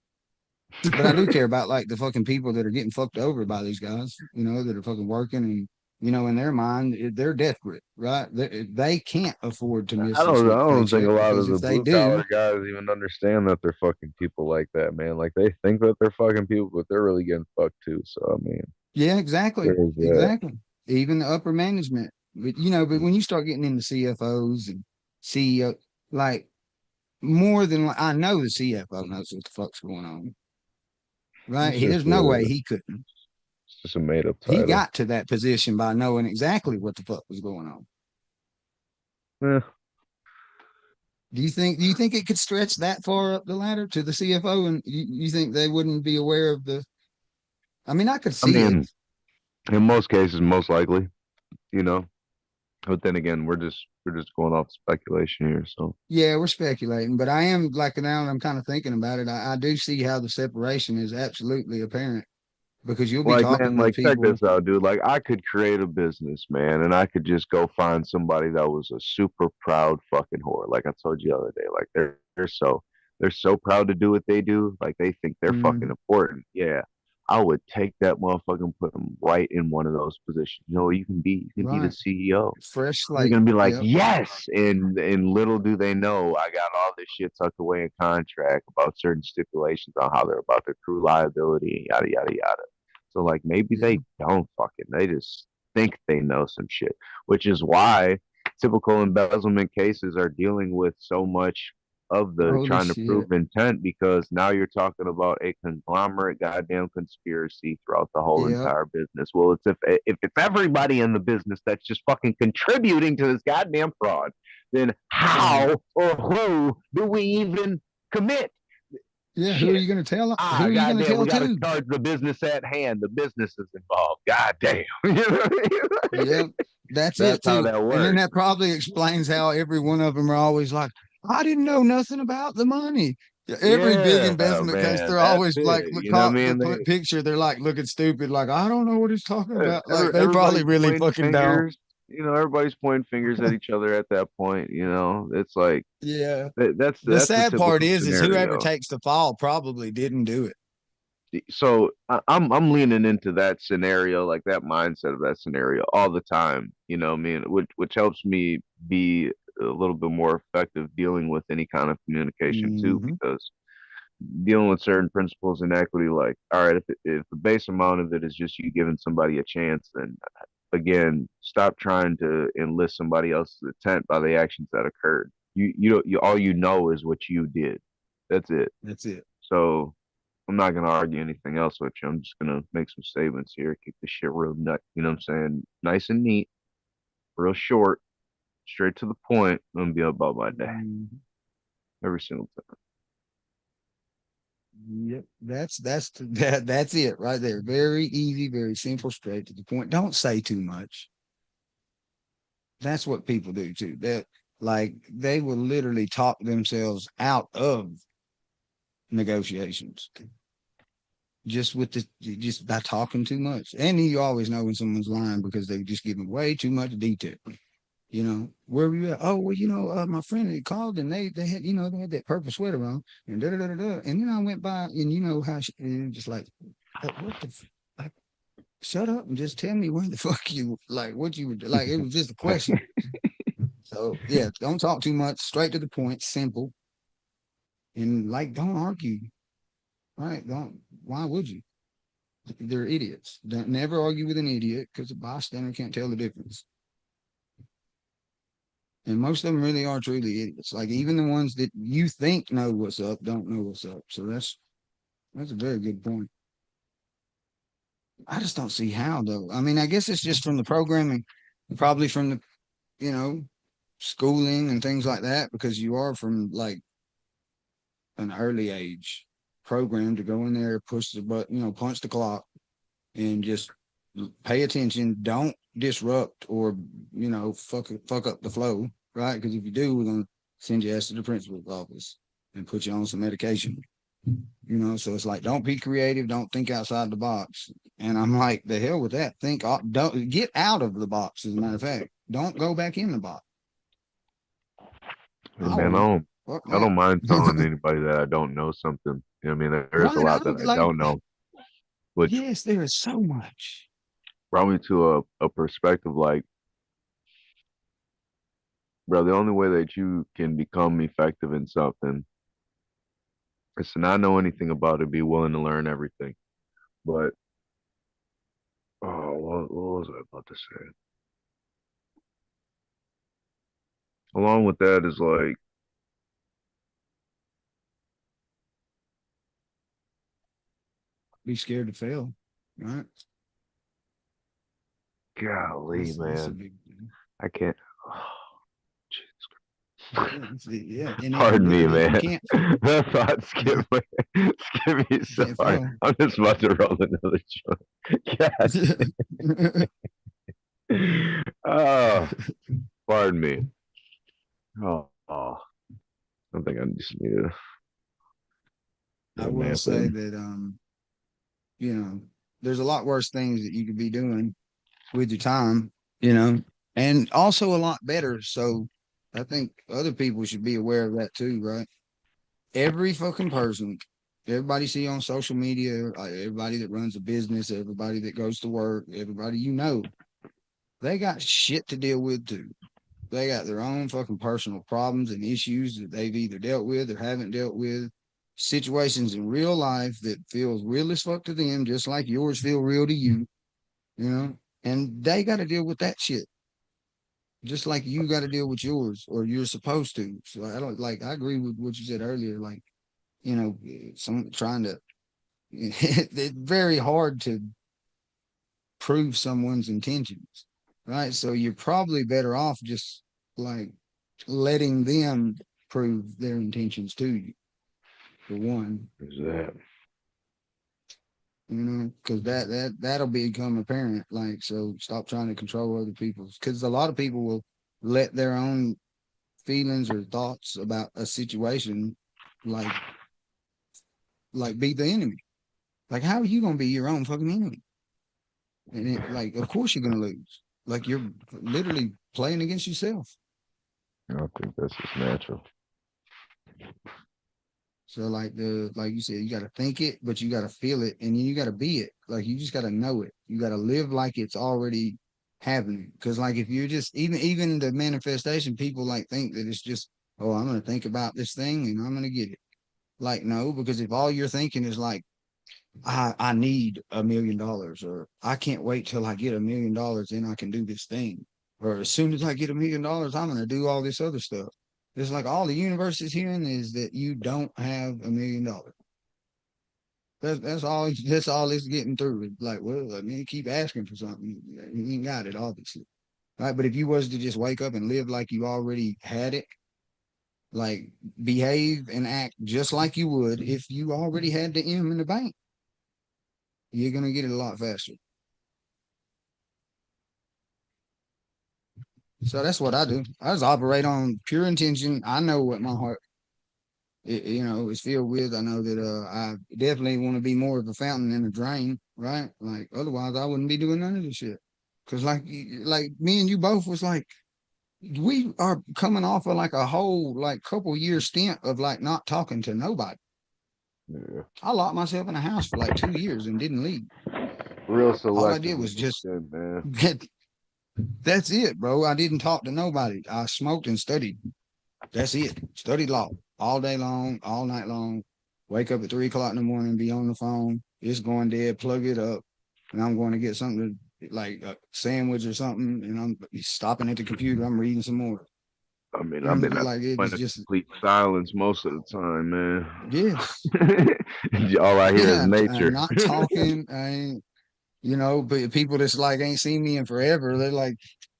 But I do care about like the fucking people that are getting fucked over by these guys, that are fucking working and in their mind, they're desperate, right? They can't afford to miss this I week's don't think a paycheck lot because of the if they blue do, collar guys even understand that they're fucking people like that, man. Like they think that they're fucking people, but they're really getting fucked too. So I mean, yeah, exactly, there's that. exactly. Even the upper management, but when you start getting into CFOs and CEO, like more than I know the CFO knows what the fuck's going on, right? It's There's just no way a he couldn't. it's just a made up He title. got to that position by knowing exactly what the fuck was going on. Yeah, Do you think it could stretch that far up the ladder to the CFO and you think they wouldn't be aware of the I mean I could I see it. mean, in most cases, most likely, you know. But then again, we're just going off speculation here. So Yeah, we're speculating, but I am like now that I'm kind of thinking about it, I do see how the separation is absolutely apparent. because you'll be Like, talking man, to like, check people. this out, dude. Like, I could create a business, man, and I could just go find somebody that was a super proud fucking whore. Like I told you the other day, like they're so proud to do what they do. Like they think they're fucking Mhm. important. Yeah, I would take that motherfucker and put them right in one of those positions. You know, you can be the Right. CEO. Fresh They're slate. gonna be like, Yep. yes, and little do they know, I got all this shit tucked away in contract about certain stipulations on how they're about to accrue liability, yada yada yada. So like maybe Yeah. they don't fucking, they just think they know some shit, which is why typical embezzlement cases are dealing with so much of the Holy trying to shit. prove intent because now you're talking about a conglomerate goddamn conspiracy throughout the whole Yep. entire business. Well, it's if it's everybody in the business that's just fucking contributing to this goddamn fraud, then Right. how or who do we even commit? Yeah. Who are Shit. you going to tell? Ah, Who are you going to goddamn, we tell got to to? charge the business at hand. The business is involved. Goddamn. You know what I mean? Yep. That's That's it how too. that And then works. that probably explains how every one of them are always like, I didn't know nothing about the money. Yeah, every big Yeah, investment case, man. they're That's always like, it. look, You know what I the mean? picture, they're like looking stupid, like, I don't know what he's talking about. Like, they probably Everybody's really pointing fucking don't. fingers. Everybody's pointing fingers at each other at that point. It's like Yeah. The that's the sad part typical is whoever scenario. takes the fall probably didn't do it. So I'm leaning into that scenario, like that mindset of that scenario all the time. You know what I mean? Which helps me be a little bit more effective dealing with any kind of communication too, Hmm. because dealing with certain principles in equity, like, all right, if the base amount of it is just you giving somebody a chance, then again, stop trying to enlist somebody else's intent by the actions that occurred. You all you know is what you did. That's it. That's it. So I'm not gonna argue anything else with you. I'm just gonna make some statements here, keep this shit real nut. You know what I'm saying? Nice and neat, real short, straight to the point. I'm gonna be about my day Mhm. every single time. Yep, that's it right there. Very easy, very simple, straight to the point. Don't say too much. That's what people do too. That like they will literally talk themselves out of negotiations just by talking too much. And you always know when someone's lying because they just give way too much detail. Where were you at? Oh, well, my friend had called and they had, they had that purple sweater on and da da da da da. And then I went by and how she and just like, what the, like, shut up and just tell me where the fuck you, like, what you were, like, it was just a question. So yeah, don't talk too much, straight to the point, simple. And like, don't argue, right? Why would you? They're idiots. Don't never argue with an idiot because a bystander can't tell the difference. And most of them really are truly idiots. Like even the ones that you think know what's up don't know what's up. So that's a very good point. I just don't see how though. I mean, I guess it's just from the programming, probably from the you know schooling and things like that, because you are from like an early age programmed to go in there, push the button, punch the clock, and just pay attention. Don't disrupt or fuck up the flow, right? Because if you do, we're gonna send you ass to the principal's office and put you on some medication. So it's like don't be creative, don't think outside the box. And I'm like, the hell with that. Don't get out of the box. As a matter of fact, don't go back in the box. Hey, I man, would. Fuck I that. don't mind telling anybody that I don't know something. You know what I mean? There's a Right? I lot that don't I like. don't know, which Yes, there is so much. brought me to a perspective like, bro, the only way that you can become effective in something is to not know anything about it, be willing to learn everything. But oh, what was I about to say? Along with that is like, Be scared to fail. Right? golly, That's a man, big thing. I can't. Oh, Yeah, yeah. And if pardon me, if you man. can't, That thought skipped me you so can't hard. fail. I'm just about to roll another joint. God. Oh, pardon me. Oh, I think I just need I a will nap say in. that you know there's a lot worse things that you could be doing with your time, you know, and also a lot better. So I think other people should be aware of that too, right? Every fucking person, everybody see on social media, everybody that runs a business, everybody that goes to work, everybody you know, they got shit to deal with too. They got their own fucking personal problems and issues that they've either dealt with or haven't dealt with. Situations in real life that feels real as fuck to them, just like yours feel real to you, you know, and they got to deal with that shit just like you got to deal with yours or you're supposed to. So I don't like, I agree with what you said earlier. Like, you know, some trying to, it's very hard to prove someone's intentions, right? So you're probably better off just like letting them prove their intentions to you, for one, Exactly. you know, because that'll become apparent. Like, so stop trying to control other people's, because a lot of people will let their own feelings or thoughts about a situation like be the enemy. Like, how are you gonna be your own fucking enemy? And like, of course you're gonna lose. Like, you're literally playing against yourself. I think that's just natural. So like you said, you gotta think it, but you gotta feel it, and then you gotta be it. Like, you just gotta know it. You gotta live like it's already happening. Because like, if you're just even the manifestation, people like think that it's just, oh, I'm gonna think about this thing and I'm gonna get it. Like, no, because if all you're thinking is like, I need $1 million, or I can't wait till I get $1 million, then I can do this thing. Or as soon as I get $1 million, I'm gonna do all this other stuff. It's like all the universe is hearing is that you don't have $1 million. That's all it's getting through. It's like, well, I mean, keep asking for something. You ain't got it, obviously. Right. But if you was to just wake up and live like you already had it, like behave and act just like you would if you already had the M in the bank, you're gonna get it a lot faster. So that's what I do. I just operate on pure intention. I know what my heart, is filled with. I know that I definitely want to be more of a fountain than a drain, right? Like, otherwise, I wouldn't be doing none of this shit. Cause like me and you both was like, we are coming off of like a whole like couple year stint of like not talking to nobody. Yeah. I locked myself in a house for like 2 years and didn't leave. Real All I did selectively was with just that, man. that's it, bro. I didn't talk to nobody. I smoked and studied. That's it. Studied law all day long, all night long. Wake up at 3 o'clock in the morning, be on the phone. It's going dead. Plug it up, and I'm going to get something like a sandwich or something, and I'm stopping at the computer. I'm reading some more. I mean, You I've know, been at like it the point was of just complete silence most of the time, yeah, man. All I hear is yeah. I'm nature. not talking. I ain't, but people that's like ain't seen me in forever. They're like,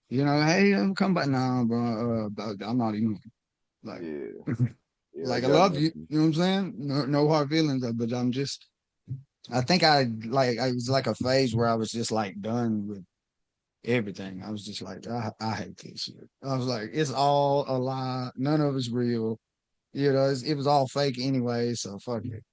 hey, I'm come back now, bro. I'm not even like. Yeah, yeah, I Like, I got love you. nothing. You know what I'm saying? No hard feelings, but I think I was like a phase where I was just like done with everything. I was just like, I hate this shit. I was like, it's all a lie. None of it's real. It was all fake anyway. So fuck it.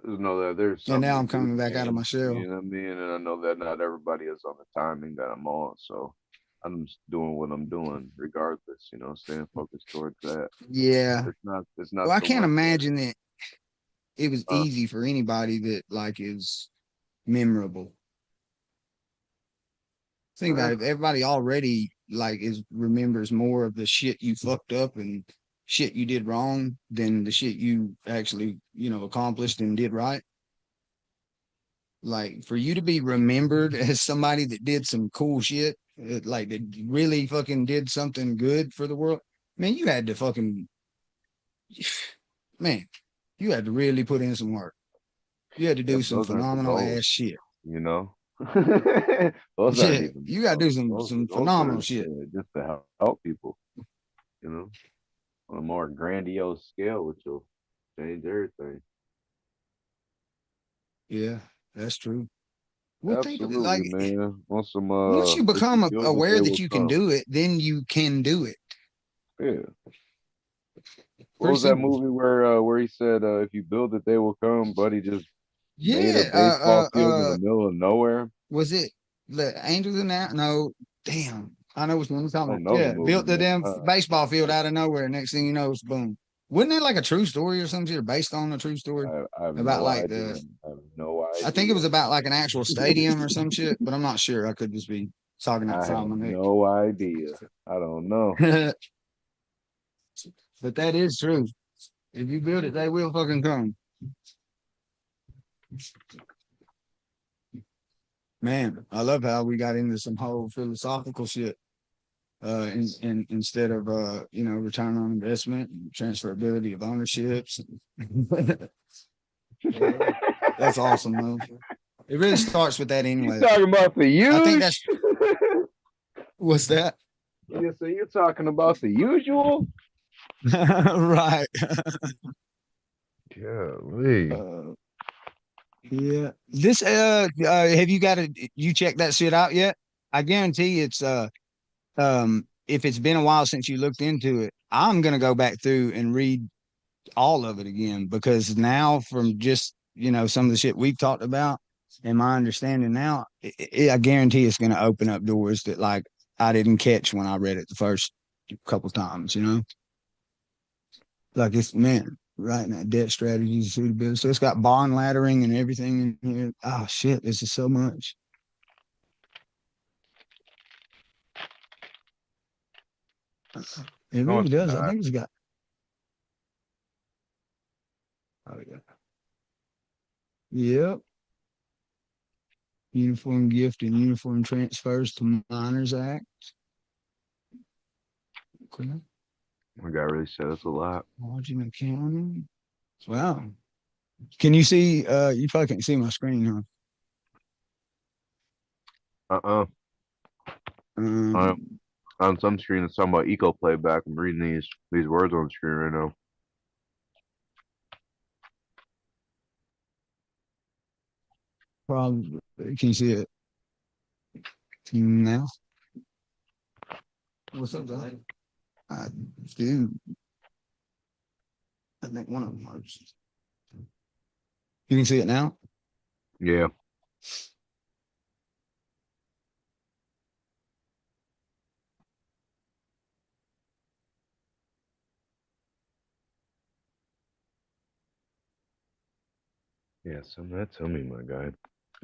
Just know that there's And something now to I'm do, coming back out of my man. shell. You know what I mean? And I know that not everybody is on the timing that I'm on, so I'm just doing what I'm doing regardless. Staying focused towards that. Yeah. It's not Well, I so can't much that. imagine that it was Uh, easy for anybody that like is memorable. Think eh, about it. If everybody already like is remembers more of the shit you fucked up and shit you did wrong than the shit you actually, accomplished and did right. Like, for you to be remembered as somebody that did some cool shit, like that really fucking did something good for the world, man, you had to fucking man, you had to really put in some work. You had to yeah, do but some those aren't the phenomenal ass goals, shit. you know. Those aren't Yeah, even the you got to do goals. some Those some those phenomenal are shit. just to help people, you know, on a more grandiose scale, which will change everything. Yeah, that's true. Well, think of it like Absolutely, man. On some once you if you become build it, aware they that will you can come. do it, then you can do it. Yeah. What Pretty was that simple. movie where he said if you build it, they will come? Buddy just Made a Yeah. baseball field in the middle of nowhere. Was it the Angels in that? No, damn. I know which one we're I talking don't about. know the Yeah, movie, built the man. damn baseball field out of nowhere. Next thing you know, it's boom. Wasn't it like a true story or something, or based on a true story I have about no like idea. the? I have no I think it idea. was about like an actual stadium or some shit, but I'm not sure. I could just be talking I outside have my neck. no idea. I don't know. But that is true. If you build it, they will fucking come. Man, I love how we got into some whole philosophical shit. Instead of return on investment and transferability of ownerships. That's awesome, though. It really starts with that You anyway. talking about the I think huge? that's what's that? Yeah, so you're talking about the usual? Right. Golly. Uh, yeah. This have you got you checked that shit out yet? I guarantee it's if it's been a while since you looked into it, I'm gonna go back through and read all of it again because now from just some of the shit we've talked about and my understanding now, I guarantee it's going to open up doors that like I didn't catch when I read it the first couple times. Like it's man right now debt strategies, suitability. So it's got bond laddering and everything in here. Oh shit, this is so much. It No, really it's does. I not. think it's got. Oh yeah. Yep. Uniform gift and uniform transfers to minors act. Okay. My guy really said it's a lot. Margin accounting. Wow. Can you see you probably can't see my screen, huh? Uh-uh. On, Um on some screen, it's talking about eco playback. I'm reading these words on the screen right now. probably can you see it now? What's up, guy? I do. I think one of them works. You can see it now? Yeah. Yeah, send that to me, my guy.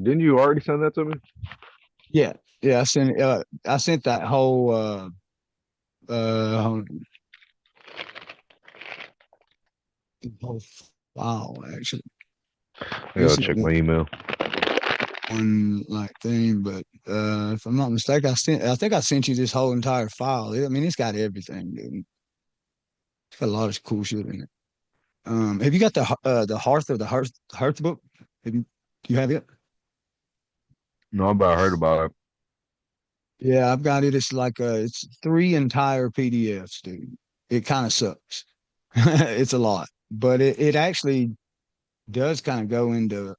Didn't you already send that to me? Yeah. Yeah, I sent that whole uh whole file actually. I This gotta is check my email. one like thing, but if I'm not mistaken, I think I sent you this whole entire file. I mean, it's got everything, dude. It's got a lot of cool shit in it. Have you got the Hearth or the Hearth book? Do you have it? No, but I heard about it. Yeah, I've got it. It's three entire PDFs, dude. It kind of sucks. It's a lot, but it actually does kind of go into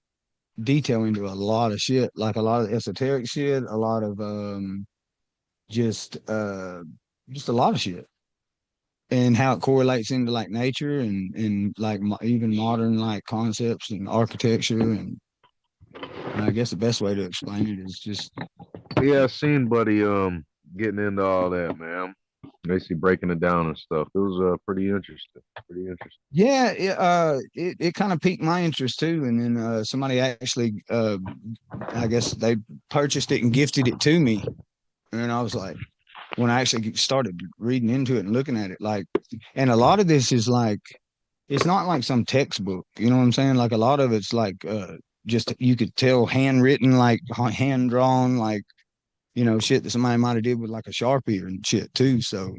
detail into a lot of shit, like a lot of esoteric shit, a lot of just uh just a lot of shit, and how it correlates into like nature and like even modern like concepts and architecture and I guess the best way to explain it is just Yeah, I seen Buddy getting into all that, man. Basically breaking it down and stuff. It was pretty interesting. Pretty interesting. yeah, it kind of piqued my interest too. And then somebody actually I guess they purchased it and gifted it to me. And I was like, when I actually started reading into it and looking at it, like, and a lot of this is like, it's not like some textbook, you know what I'm saying? Like a lot of it's like just you could tell handwritten, like hand drawn, like shit that somebody might have did with like a Sharpie and shit too. So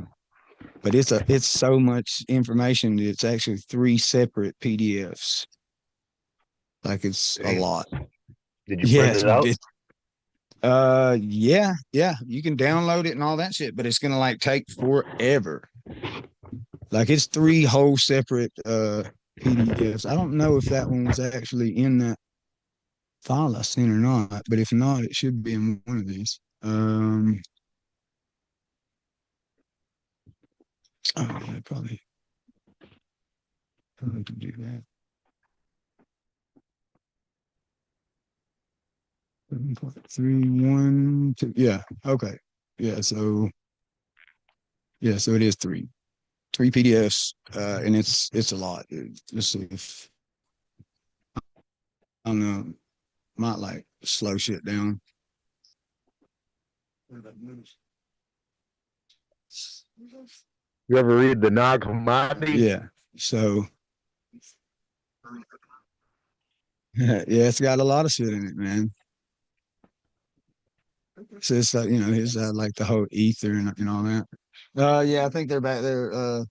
but it's so much information that it's actually three separate PDFs. Like it's a Damn. lot. Did you Yeah, print it out? yeah, you can download it and all that shit, but it's gonna like take forever. Like it's three whole separate PDFs. I don't know if that one was actually in that file I sent or not, but if not, it should be in one of these. Oh yeah, probably can do that. 3.312. Yeah. Okay. Yeah. So it is three PDFs, and it's a lot. Let's see if I don't know, might like slow shit down. You ever read the Nag Hammadi? Yeah. So yeah, it's got a lot of shit in it, man. So it's like, it's like the whole ether and all that. Yeah, I think they're back there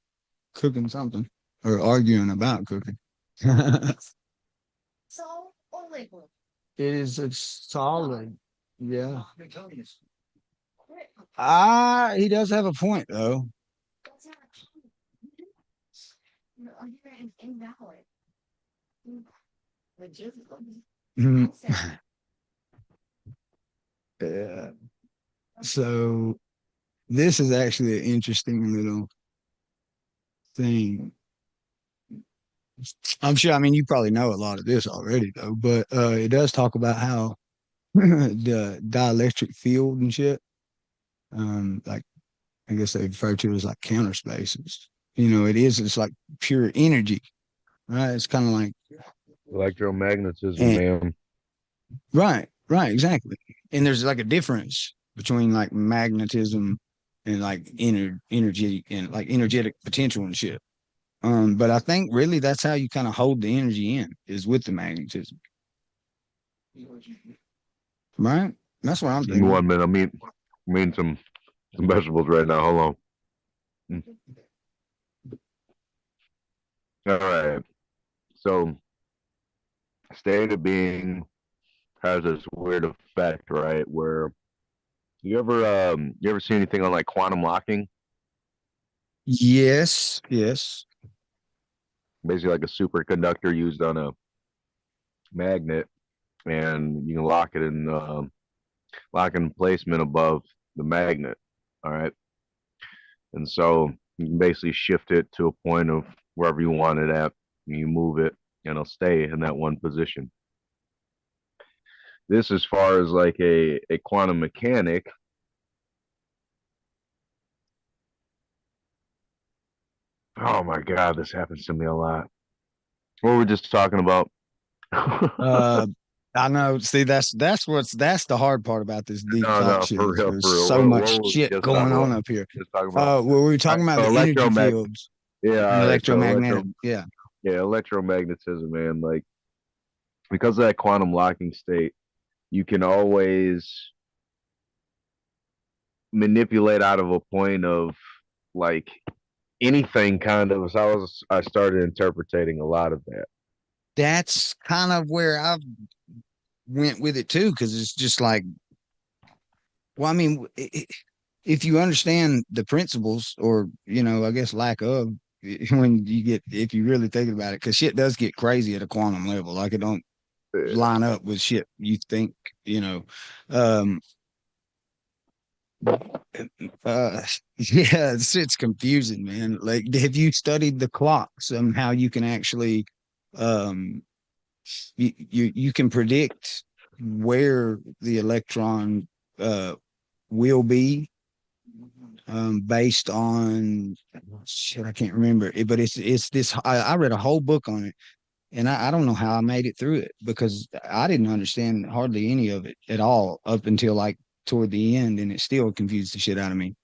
cooking something or arguing about cooking. It is it's solid. Yeah. He does have a point though. Mhm. Yeah. So this is actually an interesting little thing. I'm sure, I mean, you probably know a lot of this already though, but it does talk about how the dielectric field and shit, like I guess they refer to it as like counter spaces. It's like pure energy, right? It's kind of like, Electromagnetism, and man. right, exactly. And there's like a difference between like magnetism and like energy and like energetic potential and shit. But I think really that's how you kind of hold the energy in is with the magnetism, right? That's what I'm Give me thinking. 1 minute. I'm eating some vegetables right now. Hold on. All right. So state of being has this weird effect, right? Where you ever see anything on like quantum locking? Yes, yes. Basically like a superconductor used on a magnet, and you can lock in placement above the magnet. All right. And so you can basically shift it to a point of wherever you want it at, and you move it, and it'll stay in that one position. This, as far as like a quantum mechanic, oh my God, this happens to me a lot. What were we just talking about? Uh, I know. See, that's the hard part about this deep No, thought no, shit for is real, there's for real. so What much were we shit just talking going on about? up here. Just talking about. We were All right, talking about so the energy fields yeah, and all right, so electromagnetic. Yeah. yeah, electromagnetism, man. Like because of that quantum locking state, you can always manipulate out of a point of like anything kind of. So I started interpreting a lot of that. That's kind of where I went with it too, because it's just like, well, I mean, if you understand the principles, or I guess lack of, when if you really think about it, because shit does get crazy at a quantum level, like it don't Yeah, line up with shit you think, um, uh, yeah, it's confusing, man. Like, have you studied the clocks and how you can actually, um, you can predict where the electron uh will be, based on shit, I can't remember it, but it's this. I read a whole book on it, and I don't know how I made it through it because I didn't understand hardly any of it at all up until like toward the end, and it still confused the shit out of me.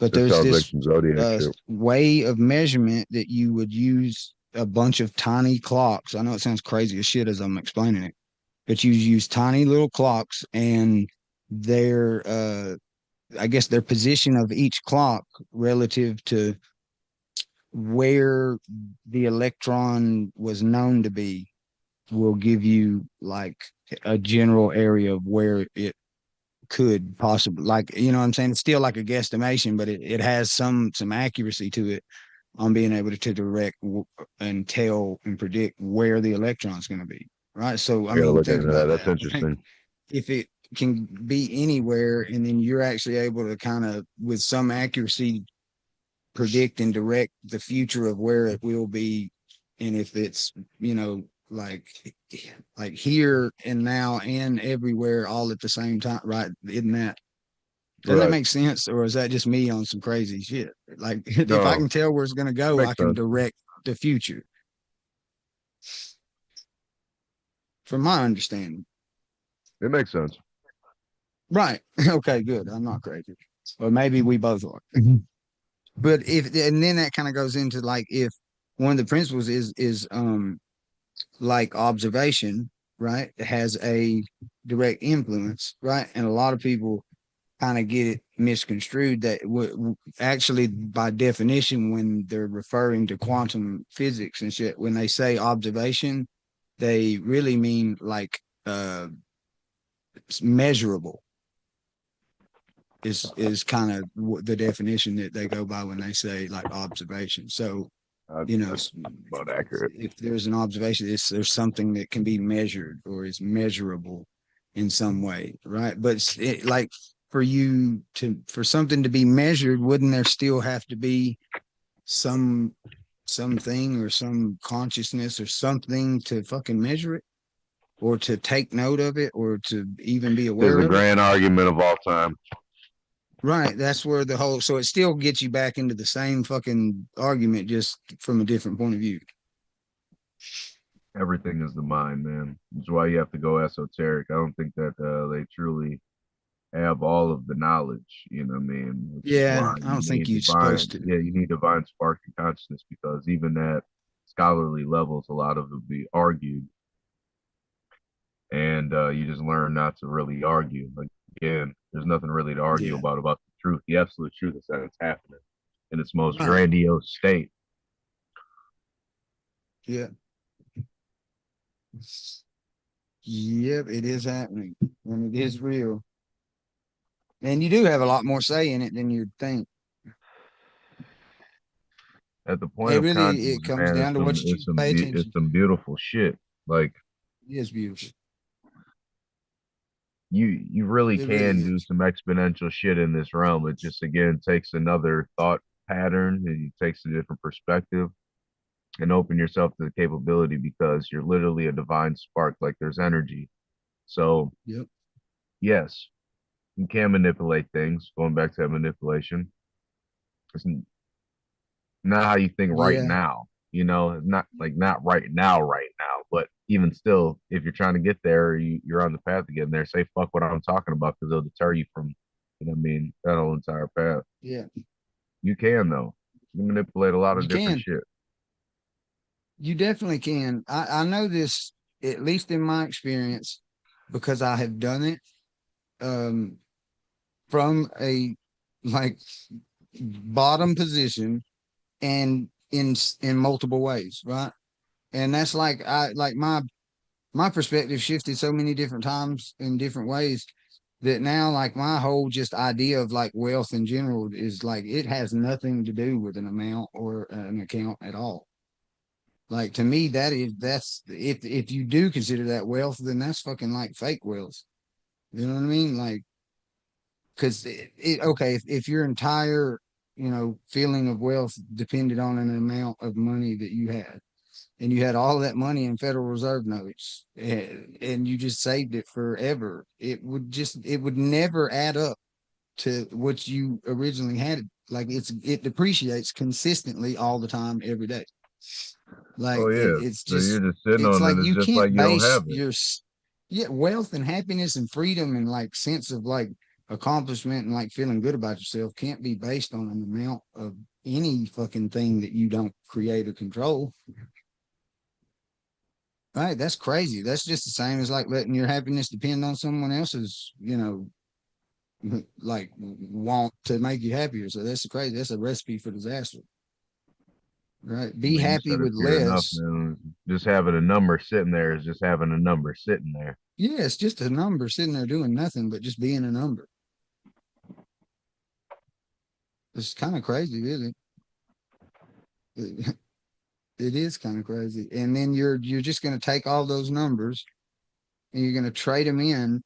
But it there's sounds like this some zodiac shit. way of measurement that you would use a bunch of tiny clocks. I know it sounds crazy as shit as I'm explaining it, but you use tiny little clocks, and their I guess their position of each clock relative to where the electron was known to be will give you like a general area of where it could possibly, like, what I'm saying? It's still like a guesstimation, but it has some accuracy to it on being able to direct and tell and predict where the electron's going to be. Right. So, I I gotta mean, look think into that. about That's that. Like, interesting. if it can be anywhere, and then you're actually able to kind of, with some accuracy, predict and direct the future of where it will be, and if it's, like like here and now and everywhere all at the same time, right? Isn't that doesn't that Right. make sense, or is that just me on some crazy shit? Like if I No, can tell where it's gonna it go, I makes can sense. direct the future, from my understanding. It makes sense. Right. Okay, good. I'm not crazy. Or maybe we both are. Mhm. But if and then that kind of goes into like if one of the principles is like observation, right? It has a direct influence, right? And a lot of people kind of get it misconstrued that actually by definition when they're referring to quantum physics and shit, when they say observation, they really mean like measurable is kind of the definition that they go by when they say like observation. So That's about accurate. if there's an observation, there's something that can be measured or is measurable in some way, right? But like for you to for something to be measured, wouldn't there still have to be some something or some consciousness or something to fucking measure it or to take note of it or to even be There's aware a of it? grand argument of all time. Right. That's where the whole so it still gets you back into the same fucking argument just from a different point of view. Everything is the mind, man. That's why you have to go esoteric. I don't think that they truly have all of the knowledge, you know what I mean? Which is Yeah, why I don't you think need you're divine, supposed to. yeah, you need divine spark and consciousness because even at scholarly levels, a lot of it will be argued, and you just learn not to really argue. Like, again, there's nothing really to argue Yeah. about the truth. The absolute truth is that it's happening in its most Right. grandiose state. Yeah. Yep, it is happening. And it is real. And you do have a lot more say in it than you'd think. At the point It of really consciousness, it comes man, down to what you choose to pay it's attention. some beautiful shit. Like It is beautiful. you really It really can do is. some exponential shit in this realm. It just again takes another thought pattern and it takes a different perspective and open yourself to the capability because you're literally a divine spark. Like there's energy. So Yep. yes, you can manipulate things. Going back to that manipulation, it's not how you think right Yeah. now. You know, not like not right now, but even still, if you're trying to get there, you're on the path to getting there. Say fuck what I'm talking about because it'll deter you from, you know, what I mean, that whole entire path. Yeah. You can though. You manipulate a lot You of different can. shit. You definitely can. I know this, at least in my experience, because I have done it um from a like bottom position and in multiple ways, right? And that's like I like my perspective shifted so many different times in different ways that now like my whole just idea of like wealth in general is like it has nothing to do with an amount or an account at all. Like to me, that's if you do consider that wealth, then that's fucking like fake wealth. You know what I mean? Like because okay, if your entire feeling of wealth depended on an amount of money that you had and you had all that money in Federal Reserve notes and you just saved it forever, it would never add up to what you originally had. Like it depreciates consistently all the time, every day. Oh Like yeah. it's So just you're just sitting it's on like it. It's you just like can't you don't base have it. your yeah, wealth and happiness and freedom and like sense of like accomplishment and like feeling good about yourself can't be based on an amount of any fucking thing that you don't create or control. Right? That's crazy. That's just the same as like letting your happiness depend on someone else's, like want to make you happier. So that's crazy. That's a recipe for disaster. Right? I Be mean, you happy said it with clear enough, less. man. Just having a number sitting there is just having a number sitting there. Yeah, it's just a number sitting there doing nothing but just being a number. It's kind of crazy, really. It, it is kind of crazy. And then you're just gonna take all those numbers and you're gonna trade them in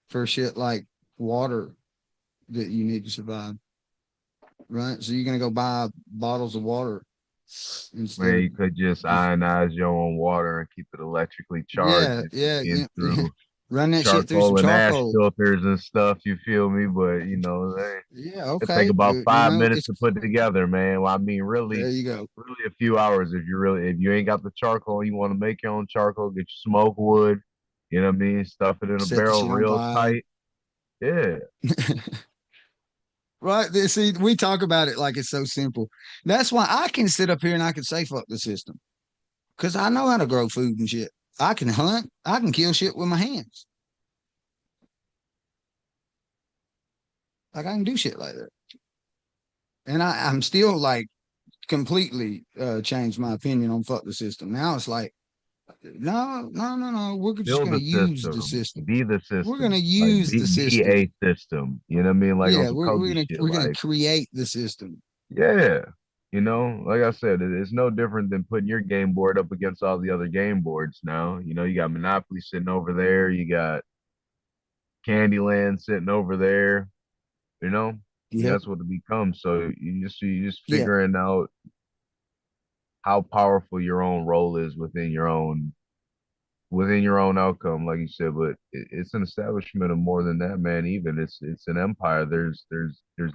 for shit like water that you need to survive. Right? So you're gonna go buy bottles of water Where instead of you could just just ionize your own water and keep it electrically charged yeah, instead of yeah, getting yeah, yeah. through Run that shit through some charcoal and ash charcoal. filters and stuff. You feel me? But Yeah, it take okay. about You five know, minutes it's to put together, man. Well, I mean, there really, you go. really a few hours if you ain't got the charcoal and you want to make your own charcoal, get your smoke wood. You know what I mean? Stuff it in a Set the barrel shit on real fire. tight. Yeah. Right. See, we talk about it like it's so simple. That's why I can sit up here and I can say fuck the system. Cause I know how to grow food and shit. I can hunt. I can kill shit with my hands. Like I can do shit like that. And I'm still like completely changed my opinion on fuck the system. Now it's like, no, no, no, no. We're just Build gonna the use the system. system. Be the We're gonna system. Like use the be system. a system. You know what I mean? Like on Yeah, some Kobe shit. we're gonna Like, create the system. yeah. Like I said, it's no different than putting your game board up against all the other game boards now. You got Monopoly sitting over there, you got Candyland sitting over there, you know? Yep. That's what it becomes. So you just Yeah. figuring out how powerful your own role is within your own outcome, like you said. But it's an establishment of more than that, man. Even it's an empire. There's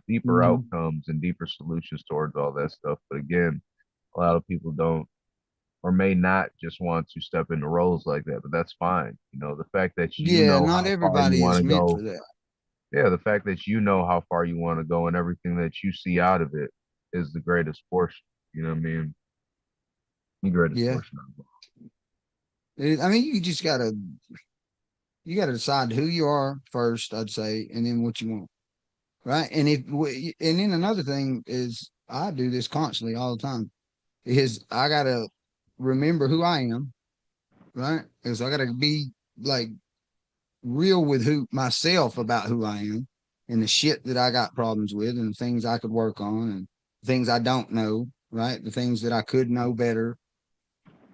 deeper Mhm. outcomes and deeper solutions towards all that stuff. But again, a lot of people don't or may not just want to step into roles like that. But that's fine. The fact that you Yeah, know not how far you everybody want is to meant for go. that. Yeah, the fact that you know how far you want to go and everything that you see out of it is the greatest portion. You know what I mean? The greatest Yeah. portion of it. I mean, you gotta decide who you are first, I'd say, and then what you want. Right. And then another thing is I do this constantly all the time is I gotta remember who I am. Right. Because I gotta be like real with who myself about who I am and the shit that I got problems with and the things I could work on and things I don't know, right? The things that I could know better,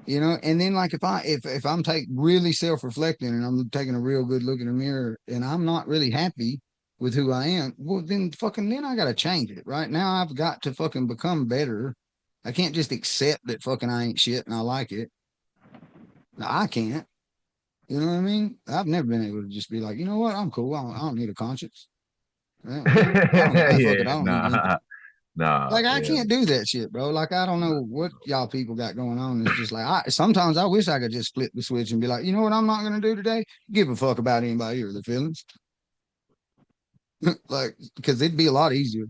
and then like if I'm take really self-reflecting and I'm taking a real good look in the mirror and I'm not really happy with who I am, well then I gotta change it. Right now I've got to fucking become better. I can't just accept that fucking I ain't shit and I like it. No, I can't. You know what I mean? I've never been able to just be like, you know what? I'm cool. I don't need a conscience. I don't. Fuck it. I Yeah, don't need empathy. nah, nah, Like I yeah. can't do that shit, bro. Like I don't know what y'all people got going on. It's just like sometimes I wish I could just flip the switch and be like, you know what? I'm not gonna do today. Give a fuck about anybody or their feelings. Like because it'd be a lot easier.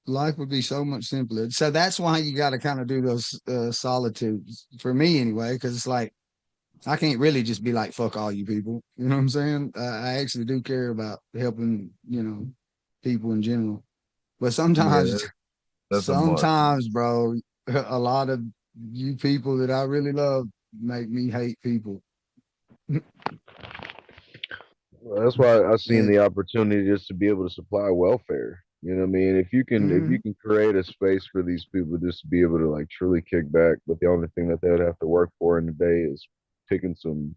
Life would be so much simpler. So that's why you got to kind of do those solitudes for me anyway. Because it's like I can't really just be like, fuck all you people. You know what I'm saying? I actually do care about helping, people in general. But Yeah, sometimes, that's a must, man. bro, a lot of you people that I really love make me hate people. Well, that's why I seen Yeah. the opportunity just to be able to supply welfare. You know what I mean? If you Mhm. can create a space for these people just to be able to like truly kick back, but the only thing that they would have to work for in the day is picking some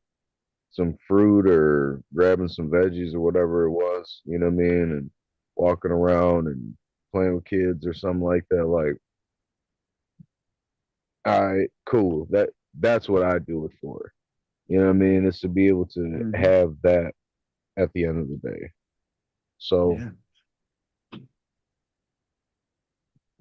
fruit or grabbing some veggies or whatever it was, you know what I mean? And walking around and playing with kids or something like that. Like, all right, cool. That's what I do it for. You know what I mean? It's to be able to Mhm. have that at the end of the day. So Yeah.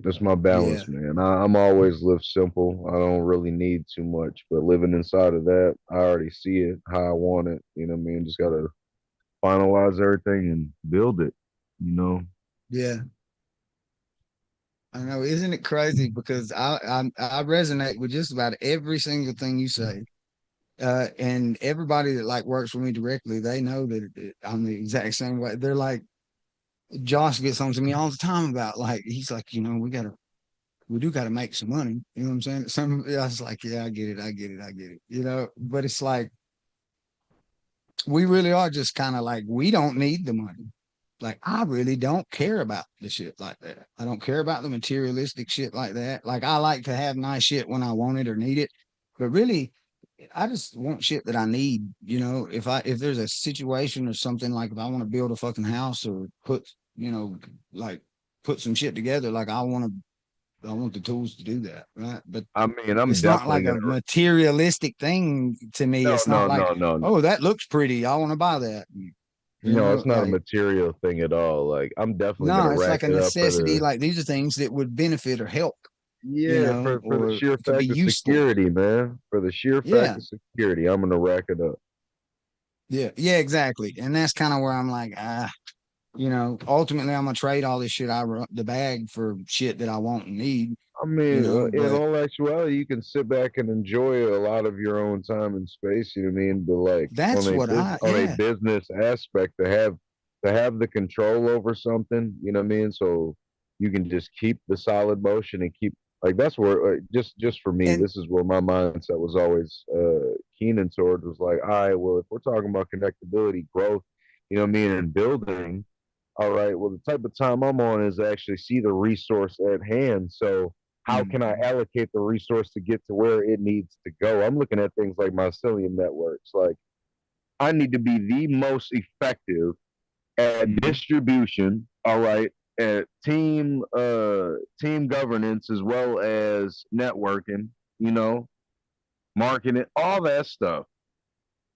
that's my Yeah. balance, man. I'm always live simple. I don't really need too much, but living inside of that, I already see it how I want it. You know what I mean? Just gotta finalize everything and build it. You know? Yeah. I know. Isn't it crazy? Because I resonate with just about every single thing you say. And everybody that like works for me directly, they know that I'm the exact same way. They're like, Josh gets on to me all the time about like, he's like, we do got to make some money. You know what I'm saying? I was like, yeah, I get it. I get it. I get it. But it's like, we really are just kind of like, we don't need the money. Like, I really don't care about the shit like that. I don't care about the materialistic shit like that. Like, I like to have nice shit when I want it or need it. But really, I just want shit that I need. If there's a situation or something like if I want to build a fucking house or like put some shit together, like I want to I want the tools to do that, right? But I mean, I'm it's not definitely like a gonna. materialistic thing to me. No, It's not no, like, no, no, oh, that looks pretty. I want to buy that. no. It's not a Like, material thing at all. Like, I'm definitely no, gonna it's rack like a it up for necessity. the. Like these are things that would benefit or help, Yeah, for the or sheer could be fact of useful. security, man. For the sheer fact Yeah. of security, I'm gonna rack it up. Yeah. Yeah, exactly. And that's kind of where I'm like, ultimately I'm gonna trade all this shit the bag for shit that I want and need, I mean, in but all actuality, you can sit back and enjoy a lot of your own time and space. You know what I mean? But like that's what on a yeah. business aspect, to have the control over something. You know what I mean? So you can just keep the solid motion and keep like that's where just for me, And this is where my mindset was always keening towards was like, all right, well, if we're talking about connectability, growth, you know what I mean, and building. All right. Well, the type of time I'm on is to actually see the resource at hand. So, how can I Mhm. allocate the resource to get to where it needs to go? I'm looking at things like mycelium networks. Like, I need to be the most effective at Mhm. distribution. All right. At team governance as well as networking, you know, marketing, all that stuff.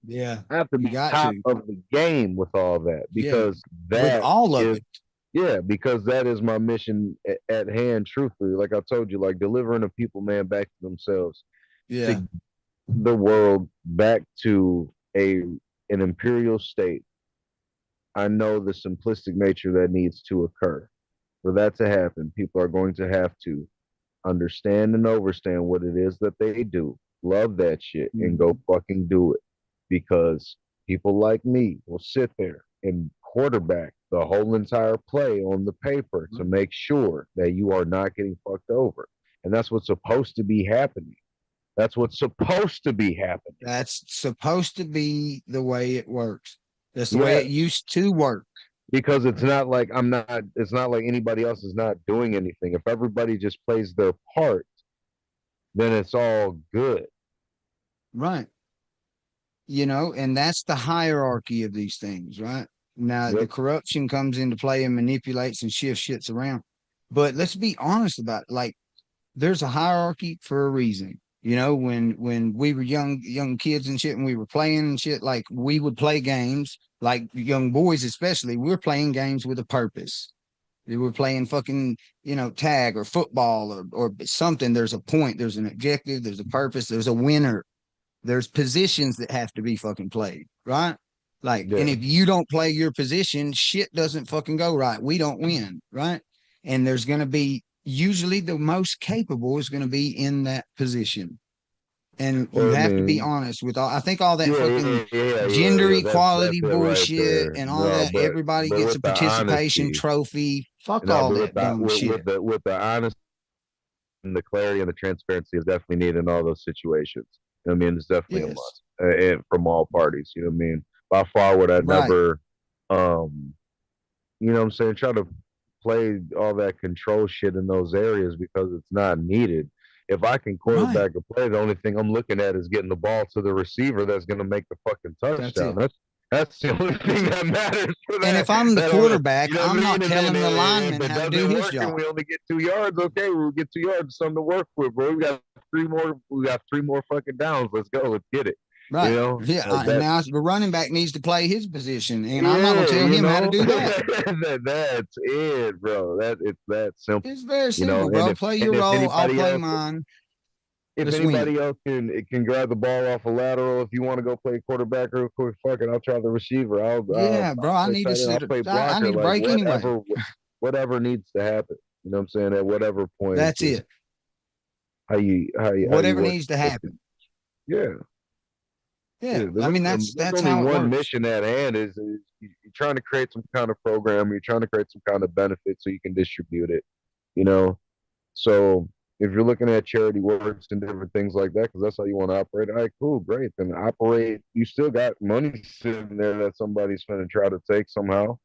Yeah, I have to you be got top to. of the game with all that Yeah, because with that all of is it. yeah, because that is my mission at hand, truthfully. Like I told you, like delivering the people, man, back to themselves, to Yeah. the world back to an imperial state. I know the simplistic nature that needs to occur. For that to happen, people are going to have to understand and overstand what it is that they do, love that shit, and go Mhm. fucking do it. Because people like me will sit there and quarterback the whole entire play on the paper to make sure that you are not getting fucked over. And that's what's supposed to be happening. That's what's supposed to be happening. That's supposed to be the way it works. That's the way it Yes. used to work. Because it's not like anybody else is not doing anything. If everybody just plays their part, then it's all good. Right. And that's the hierarchy of these things, right? Now, the Yep. corruption comes into play and manipulates and shifts shits around. But let's be honest about it. Like, there's a hierarchy for a reason. When we were young kids and shit, and we were playing and shit, like we would play games, like young boys especially, we were playing games with a purpose. We were playing fucking, tag or football or something. There's a point, there's an objective, there's a purpose, there's a winner, there's positions that have to be fucking played, right? Like, and Yeah. if you don't play your position, shit doesn't fucking go right. We don't win, right? And there's going to be usually the most capable is going to be in that position. And you Well, I have to be mean, honest with I think all that yeah, fucking yeah, yeah, yeah, gender yeah. That's equality it right bullshit there. and all No, that, everybody but gets with a the participation honesty, trophy. Fuck no, all but that dumb shit. with the honesty and the clarity and the transparency is definitely needed in all those situations. You know what I mean? It's definitely a Yes. must, and from all parties. You know what I mean? By far, would I Right. never, um, you know what I'm saying? Try to play all that control shit in those areas because it's not needed. If I can Right. quarterback a play, the only thing I'm looking at is getting the ball to the receiver that's going to make the fucking That's touchdown. it. That's the only thing that matters for And that. if I'm the That only, quarterback, you know what I'm I not mean? And then telling the if lineman it how to do doesn't his work and job. we only get 2 yards, okay, we'll get 2 yards. Something to work with, bro. We got three more. We got three more fucking downs. Let's go. Let's get it. You Right. know, Yeah. like And that. now the running back needs to play his position. And I'm not going Yeah, to tell you him how to know, do that. that's it, bro. That it's that simple, It's very you know. simple, bro. Play your If role. I'll anybody play else mine. if Let's win. anybody else can grab the ball off a lateral, if you want to go play quarterback real quick, fuck it, I'll try the receiver. Yeah, bro. I'll I play need to tight end. sit. I'll play I blocker. need a Like break anyway. whatever needs to happen. You know what I'm saying? At whatever point, it's That's just it. how you Whatever work. needs to happen. Yeah. Yeah, Yeah. I mean, there's that's only how it one works. mission at hand is you're trying to create some kind of program, you're trying to create some kind of benefit so you can distribute it, you know. So if you're looking at charity works and different things like that, because that's how you want to operate, all right, cool, great. Then operate. You still got money sitting there that somebody's going to try to take somehow,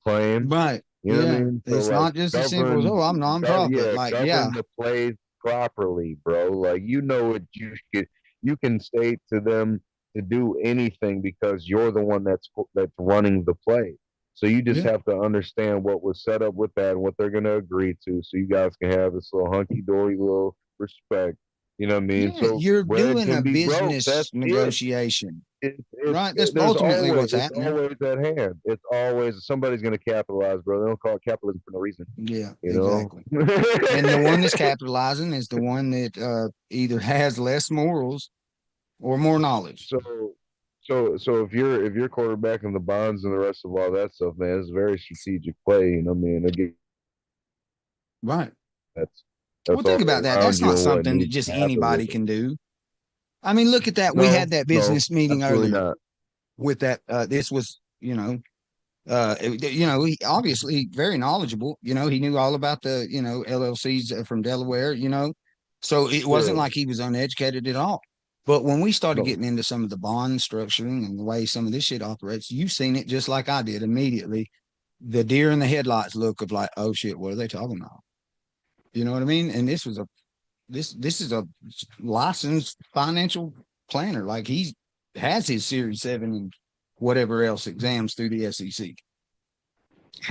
claim. Right. You know what I Yeah. mean? So It's like not just as simple as, oh, I'm nonprofit. Like, yeah. govern the plays properly, bro. Like you know what you can state to them to do anything because you're the one that's running the play. So you just Yeah. have to understand what was set up with that and what they're gonna agree to, so you guys can have this little hunky dory little respect. You know what I mean? Yeah. So You're where it doing a can be broke, business that's it. negotiation, It's right? That's there's ultimately always what's happening. at hand. It's always somebody's gonna capitalize, bro. They don't call it capitalism for no reason. Yeah, You know. exactly. And the one that's capitalizing is the one that either has less morals or more knowledge. So so if you're quarterbacking the bonds and the rest of all that stuff, man, it's a very strategic play. You know what I mean? Again, Right. that's Well, that's think all about that. around That's you not and what something that needs just to happen anybody with it. can do. I mean, look at that. We No, had that no, business meeting absolutely earlier not. with that. This was, he obviously very knowledgeable. He knew all about the, LLCs from Delaware, so it wasn't Yeah, like he was uneducated at all. But when we started no. getting into some of the bond structuring and the way some of this shit operates, you've seen it just like I did immediately. The deer in the headlights look of like, oh shit, what are they talking about? You know what I mean? And this is a licensed financial planner. Like he has his Series 7 and whatever else exams through the SEC.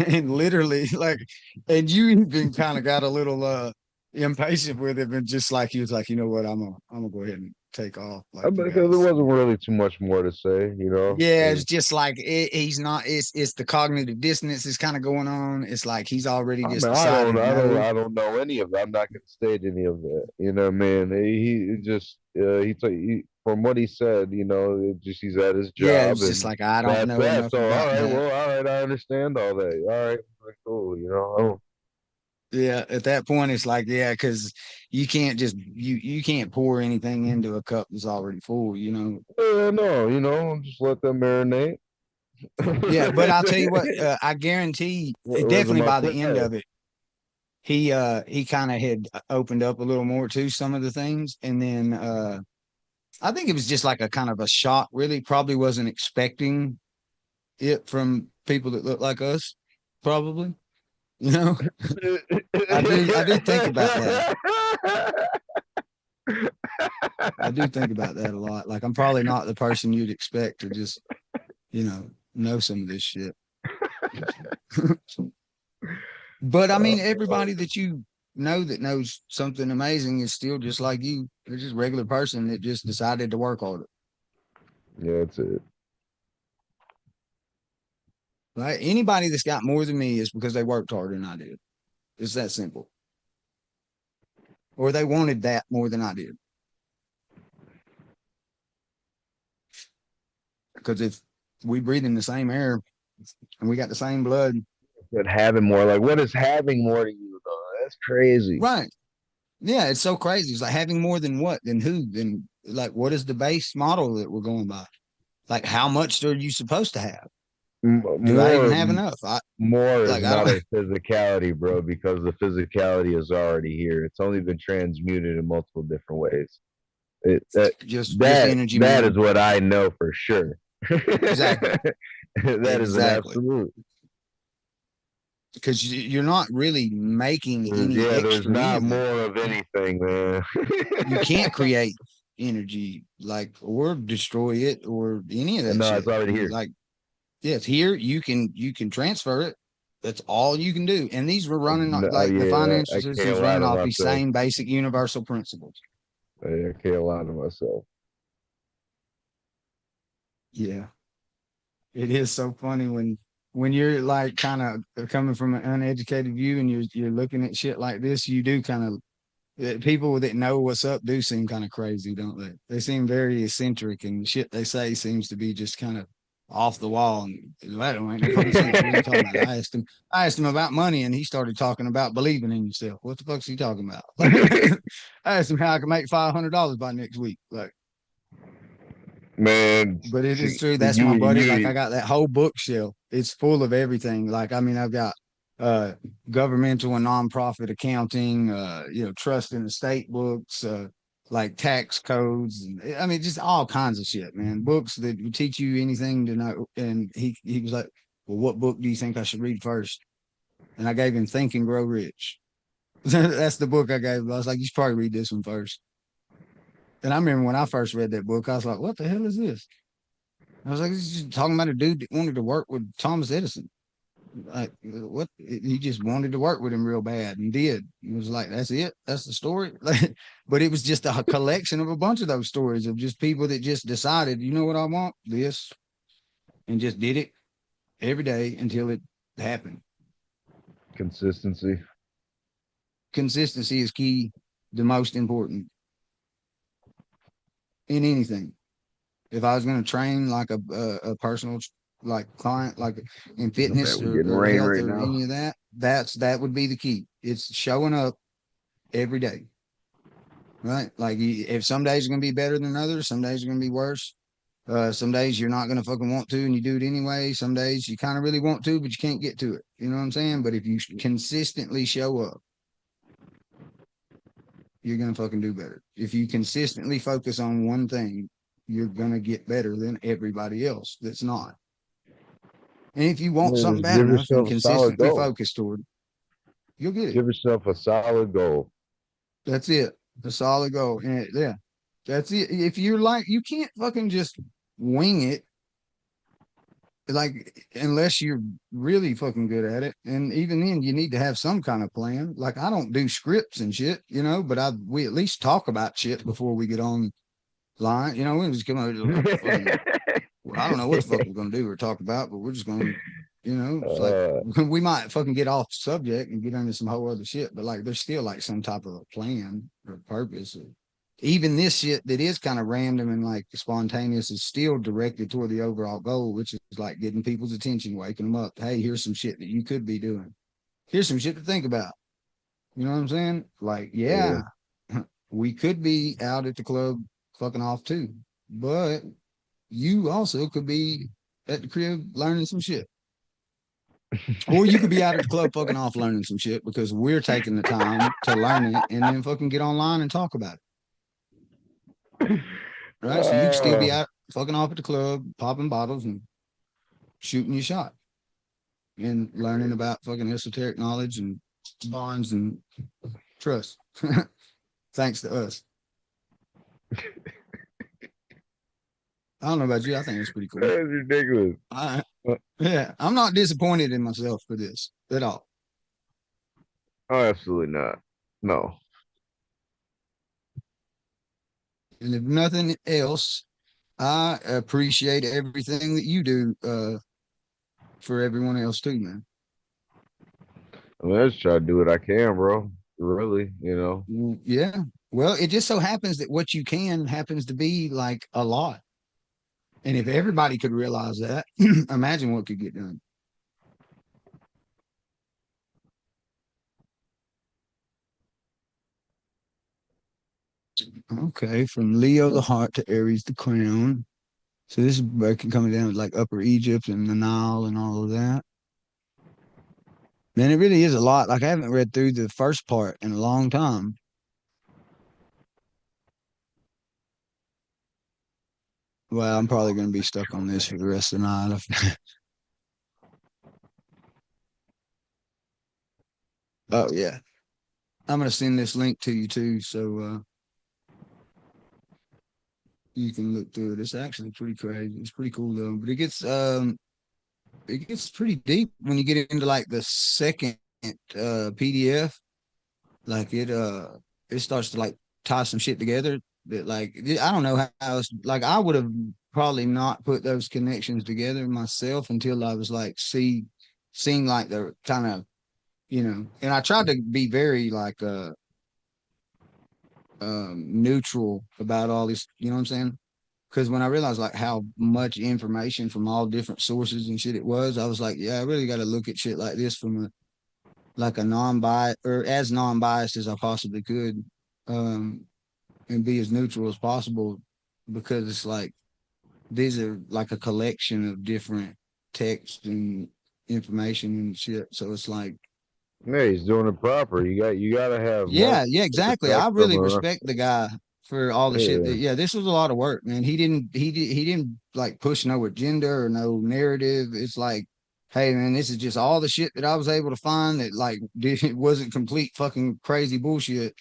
And literally, like, and you even kind of got a little impatient with him, and just like he was like, you know what, I'm gonna go ahead and take off. Like you Because there guys, wasn't really too much more to say, you know. yeah, it's just like he's not. It's the cognitive dissonance is kind of going on. It's like he's already I just mean, decided no. I don't know any of it. I'm not going to state any of it. You know, man. He just from what he said, you know, it just he's at his Yeah, it job was just and like I don't that's know that. enough So all about right, that. well, all right, I understand all that. All right, cool. You know, Yeah, at that point, it's like, yeah, because you can't just you can't pour anything into a cup that's already full, yeah, no, you know, just let them marinate. Yeah, but I'll tell you what, I guarantee, Wasn't definitely my by the end play. of it, he kind of had opened up a little more to some of the things, and then I think it was just like a kind of a shock. Really, probably wasn't expecting it from people that look like us. Probably, you know, I do think about that. I do think about that a lot. Like I'm probably not the person you'd expect to just, know some of this shit. But I mean, everybody that you know that knows something amazing is still just like you. They're just a regular person that just decided to work harder. Yeah, that's it. Right? Anybody that's got more than me is because they worked harder than I did. It's that simple. Or they wanted that more than I did. Because if we breathe in the same air and we got the same blood, But having more, like, what is having more to you, though? That's crazy. right? Yeah, it's so crazy. It's like having more than what? Than who? Then like what is the base model that we're going by? Like how much are you supposed to have? Do I even More, have enough? more is I not don't a physicality, bro, because the physicality is already here. It's only been transmuted in multiple different ways. It, just energy, that man. is what I know for sure. Exactly. That is an Exactly. absolute. Because you're not really making any Yeah, there's extra not anything. more of anything, man. You can't create energy like or destroy it or any of that No, it's shit. already You here. like yeah, it's here. You can transfer it. That's all you can do. And these were running No, like the yeah, financial I can't systems lie running to off these myself. same basic universal principles. I can't lie to myself. Yeah. It is so funny when you're like kind of coming from an uneducated view and you're looking at shit like this, you do kind of people that know what's up do seem kind of crazy, don't they? They seem very eccentric, and shit they say seems to be just kind of off the wall. And that don't make no fucking sense. What are you talking about? I asked him about money, and he started talking about believing in yourself. What the fuck's he talking about? I asked him how I can make $500 by next week. Like, Man, but it is true. That's my buddy. Like, I you got that whole bookshelf. It's full of everything. Like, I mean, I've got uh governmental and nonprofit accounting, trust and estate books, like tax codes, and I mean, just all kinds of shit, man. Books that will teach you anything to know. And he was like, well, what book do you think I should read first? And I gave him Think and Grow Rich. That's the book I gave him. I was like, you should probably read this one first. And I remember when I first read that book, I was like, what the hell is this? I was like, this is just talking about a dude that wanted to work with Thomas Edison. Like what he just wanted to work with him real bad and did. It was like, that's it, that's the story. Like, but it was just a collection of a bunch of those stories of just people that just decided, you know what, I want this, and just did it every day until it happened. Consistency. Consistency is key, the most important in anything. If I was going to train like a personal like client, like in Oh, man, fitness we getting or rain health right or now. any of that, that would be the key. It's showing up every day, right? Like if some days are going to be better than others, some days are going to be worse. Some days you're not going to fucking want to and you do it anyway. Some days you kind of really want to, but you can't get to it. You know what I'm saying? But if you consistently show up, you're going to fucking do better. If you consistently focus on one thing, you're going to get better than everybody else that's not. And if you want something Just bad give enough and yourself a solid consistently goal. focus toward it, you'll get it. Give yourself a solid goal. That's it. A solid goal. And yeah, that's it. If you're like, you can't fucking just wing it, like, unless you're really fucking good at it. And even then, you need to have some kind of plan. Like, I don't do scripts and shit, but we at least talk about shit before we get on line. We just come out like fucking, well, I don't know what the fuck we're gonna do or talk about, but we're just gonna, it's like uh, we might fucking get off subject and get into some whole other shit, but like there's still like some type of a plan or purpose. Even this shit that is kind of random and like spontaneous is still directed toward the overall goal, which is like getting people's attention, waking them up. Hey, here's some shit that you could be doing. Here's some shit to think about. You know what I'm saying? Like, yeah. yeah, we could be out at the club fucking off too, but you also could be at the crib learning some shit. Or you could be out at the club fucking off learning some shit because we're taking the time to learn it and then fucking get online and talk about it. Right. So you can still Uh, be out fucking off at the club, popping bottles and shooting your shot and learning about fucking esoteric knowledge and bonds and trust. Thanks to us. I don't know about you. I think it's pretty cool. that's ridiculous. Yeah, I'm not disappointed in myself for this at all. Oh, absolutely not. No. And if nothing else, I appreciate everything that you do for everyone else too, man. I mean, I just try to do what I can, bro. Really, Yeah. Well, it just so happens that what you can happens to be like a lot. And if everybody could realize that, imagine what could get done. Okay, from Leo the Heart to Aries the Crown. So this is coming down with like Upper Egypt and the Nile and all of that. Man, it really is a lot. Like I haven't read through the first part in a long time. Well, I'm probably going to be stuck on this for the rest of the night. Oh yeah, I'm going to send this link to you too, so you can look through it. It's actually pretty crazy. It's pretty cool though, but it gets pretty deep when you get into like the second PDF. Like it starts to like tie some shit together that like I don't know how else, like I would have probably not put those connections together myself until I was like seeing like the kind of, and I tried to be very like neutral about all this, you know what I'm saying? Because when I realized like how much information from all different sources and shit it was, I was like, yeah, I really got to look at shit like this from a non-bias or as non-biased as I possibly could, um, and be as neutral as possible, because it's like these are like a collection of different text and information and shit. So it's like, yeah, he's doing it proper. You gotta have yeah, multiple yeah, exactly. I perspectives. really respect the guy for all the shit that, Yeah, yeah, this was a lot of work, man. He didn't like push no agenda or no narrative. It's like, hey man, this is just all the shit that I was able to find that like it wasn't complete fucking crazy bullshit.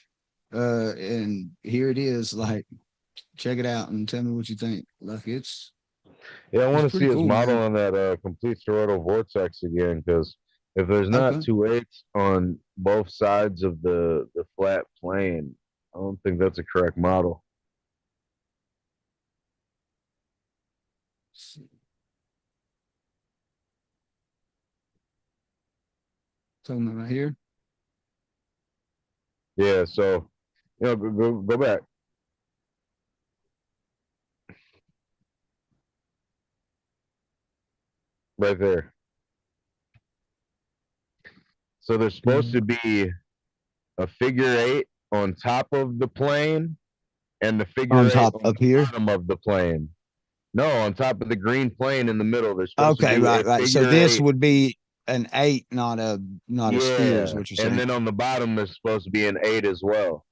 And here it is, like, check it out and tell me what you think. Like yeah. I it's want to see pretty his cool, model man. on that complete toroidal vortex again because If there's not Okay. two eighths on both sides of the flat plane, I don't think that's a correct model. Something right here. Yeah, so go back right there. So there's supposed to Yeah. be a figure eight on top of the plane and the On figure eight top on up the here. bottom of the plane. No, on top of the green plane in the middle, there's supposed to Okay, be a right, right. So figure this eight. would be an eight, not a sphere, is Yeah. what you're And saying. then on the bottom, there's supposed to be an eight as well.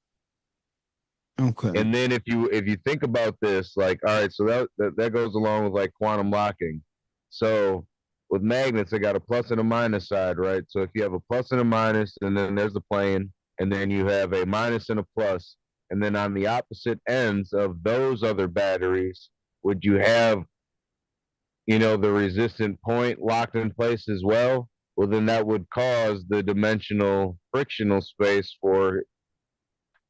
Okay. And then if you think about this, like, all right, so that goes along with like quantum locking. So with magnets, they got a plus and a minus side, right? So if you have a plus and a minus, and then there's the plane, and then you have a minus and a plus, and then on the opposite ends of those other batteries, would you have, the resistant point locked in place as well? Well, then that would cause the dimensional frictional space for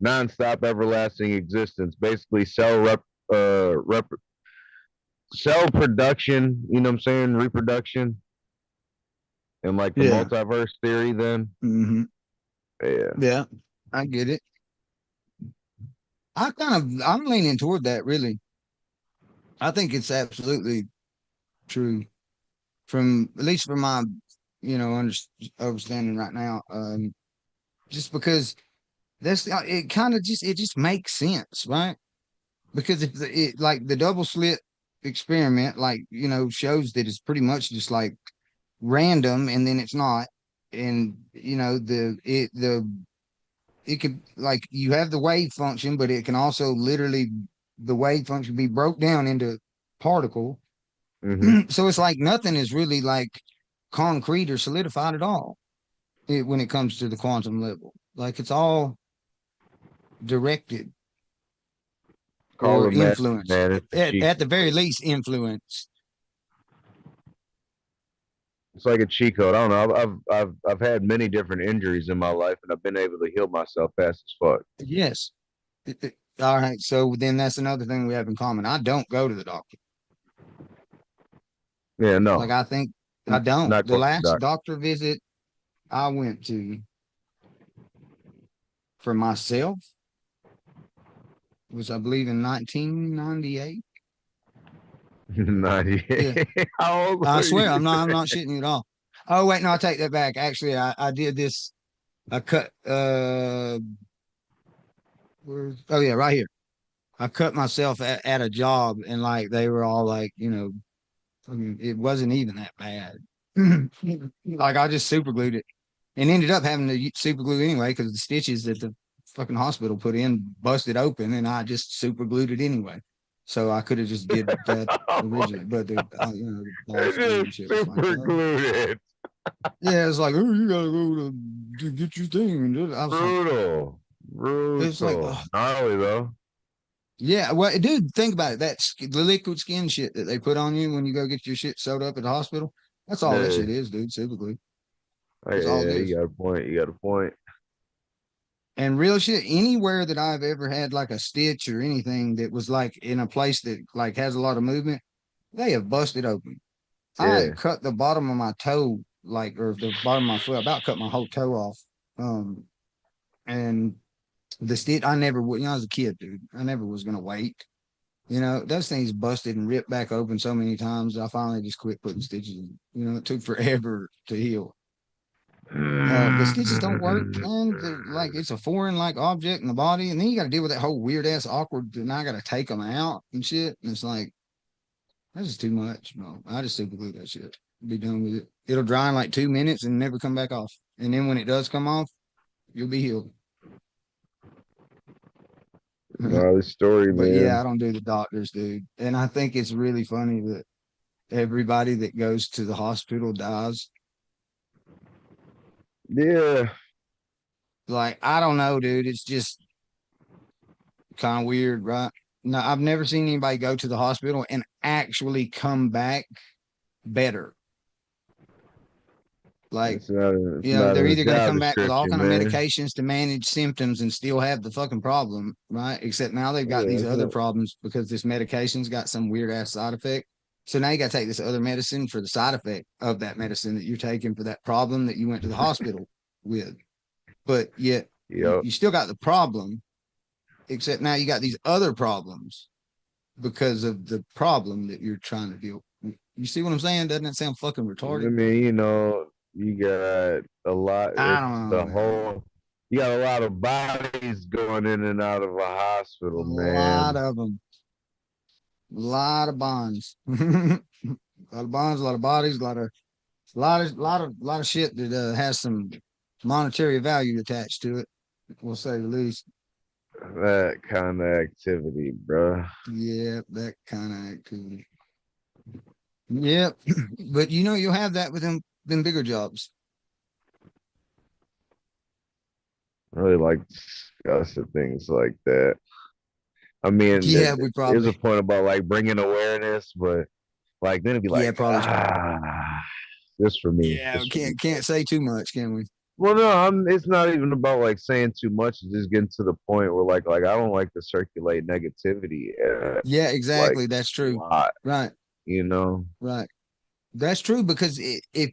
nonstop everlasting existence, basically cell production, you know what I'm saying, reproduction, and like the Yeah. multiverse theory. Then, Hmm. yeah, Yeah. I get it. I'm leaning toward that really. I think it's absolutely true from at least from my, under, understanding right now. Just because it kind of just it just makes sense, right? Because if it like the double slit experiment, like shows that it's pretty much just like random, and then it's not, and it could like you have the wave function, but it can also literally the wave function be broke down into particle. mm-hmm. So it's like nothing is really like concrete or solidified at all when it comes to the quantum level. Like it's all directed Call or it magic, influenced, man. It's a cheat at the very code. least influenced. It's like a cheat code. I don't know. I've had many different injuries in my life, and I've been able to heal myself fast as fuck. Yes. All right. So then that's another thing we have in common. I don't go to the doctor. Yeah, Like no, I think I don't. not The going to the last doctor. doctor visit I went to for myself was, I believe, in 1998. 98. Yeah. How old I are you? swear I'm not shitting you at all. Oh wait, no, I take that back. Actually, I did this. I cut oh yeah, right here. I cut myself at a job, and like they were all like, I mean, it wasn't even that bad. Like I just super glued it and ended up having to super glue anyway because the stitches that the fucking hospital put in busted open, and I just super glued it anyway. So I could have just did that Oh my originally, but the They boss dude and just shit was like, super oh. glued it. Yeah, it's like, oh, you gotta go to get your thing. And I was like, Brutal. it's like, Brutal. oh, Gnarly though. yeah. Well, dude, think about it. The liquid skin shit that they put on you when you go get your shit sewed up at the hospital. That's all that Yeah. shit is, dude. Super glue. That's all it Yeah, you is. got a point. You got a point. And real shit, anywhere that I've ever had like a stitch or anything that was like in a place that like has a lot of movement, they have busted open. I Yeah. cut the bottom of my toe, like, or the bottom of my foot, about cut my whole toe off. Um, and the stitch, I never would, I was a kid, dude. I never was gonna wait. Those things busted and ripped back open so many times. I finally just quit putting stitches in. It took forever to heal. The stitches don't work, man. Like it's a foreign like object in the body, and then you got to deal with that whole weird ass awkward. And I got to take them out and shit. And it's like that's just too much. No, I just super glue that shit. Be done with it. It'll dry in like 2 minutes and never come back off. And then when it does come off, you'll be healed. Gnarly story, But yeah, man. I don't do the doctors, dude. And I think it's really funny that everybody that goes to the hospital dies. Yeah. Like I don't know, dude. It's just kind of weird, right? No, I've never seen anybody go to the hospital and actually come back better. Like, It's you know, not they're in the either going to job come back with all description, kind of man. medications to manage symptoms and still have the fucking problem, right? Except now they've got Yeah, these it's other not. problems because this medication's got some weird ass side effect. So now you got to take this other medicine for the side effect of that medicine that you're taking for that problem that you went to the hospital with. But yet Yep. you still got the problem, except now you got these other problems because of the problem that you're trying to deal with. You see what I'm saying? Doesn't that sound fucking I retarded? mean, you got a lot. I It's don't know, the man. whole. You got a lot of bodies going in and out of a A hospital, lot man. of them. A lot of bonds. A lot of bonds, a lot of bodies, a lot of shit that has some monetary value attached to it. We'll say the least. That kind of activity, bruh. Yeah, that kind of activity. Yep. But you know, you'll have that with them bigger jobs. I really like discussing things like that. I mean, Yeah, we there's probably. a point about like bringing awareness, but like then it'd be like, Yeah, probably. this for me, Yeah, this we for me. can't say too much, can we? Well, no, it's not even about like saying too much. It's just getting to the point where like I don't like to circulate negativity Yeah, like exactly. That's a true. lot, Right, you know. right. That's true because if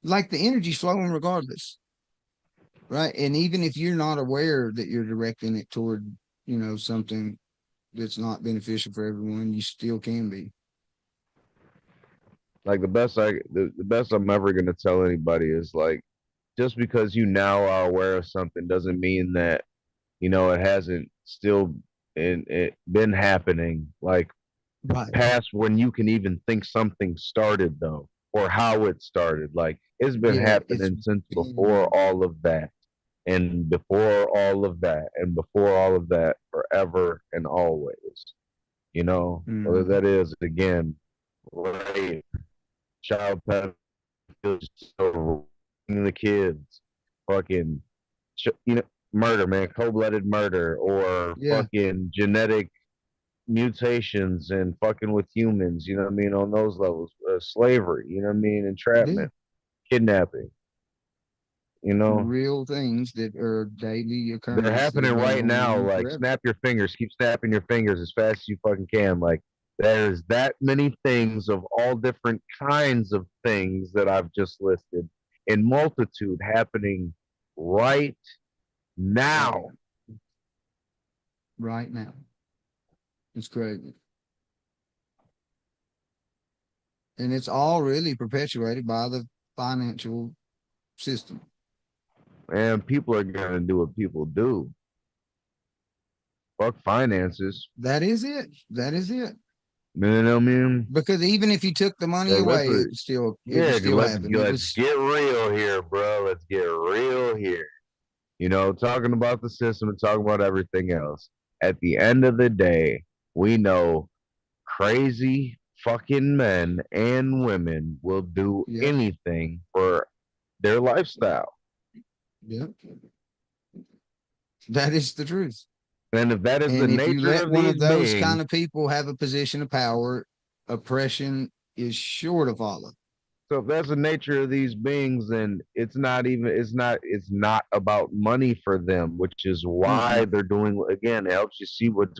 like the energy's flowing regardless, right? And even if you're not aware that you're directing it toward, you know, something that's not beneficial for everyone, you still can be. Like the best I'm ever gonna tell anybody is like just because you now are aware of something doesn't mean that it hasn't still been happening like Right. past when you can even think something started though or how it started. Like it's been Yeah, it's happening since before been, all of that and before all of that and before all of that forever and always. Whether mm, that is again rape, child pedophilia, the kids, fucking, murder, man, cold-blooded murder, or yeah, fucking genetic mutations and fucking with humans. You know what I mean? On those levels, slavery. You know what I mean? yeah. Entrapment, kidnapping. You know, Real things that are daily they're occurrence that happening have been right going now. on Like, forever. snap your fingers, keep snapping your fingers as fast as you fucking can. Like, there's that many things of all different kinds of things that I've just listed in multitude happening right Right now. now. Right now. It's crazy. And it's all really perpetuated by the financial system. And people are gonna do what people do. Fuck finances. That is it. That is it. You know what I mean? Because even if you took the money Like away, it would yeah, still happen. It let's was get real here, bro. Let's get real here. Talking about the system and talking about everything else. At the end of the day, we know crazy fucking men and women will do yep, anything for their lifestyle. yep. That is the truth. And if that is the And if you nature let of one these of those beings, kind of people have a position of power, oppression is sure to follow. so if that's the nature of these beings, then it's not about money for them, which is why Mm-mm. they're doing again, it helps you see what's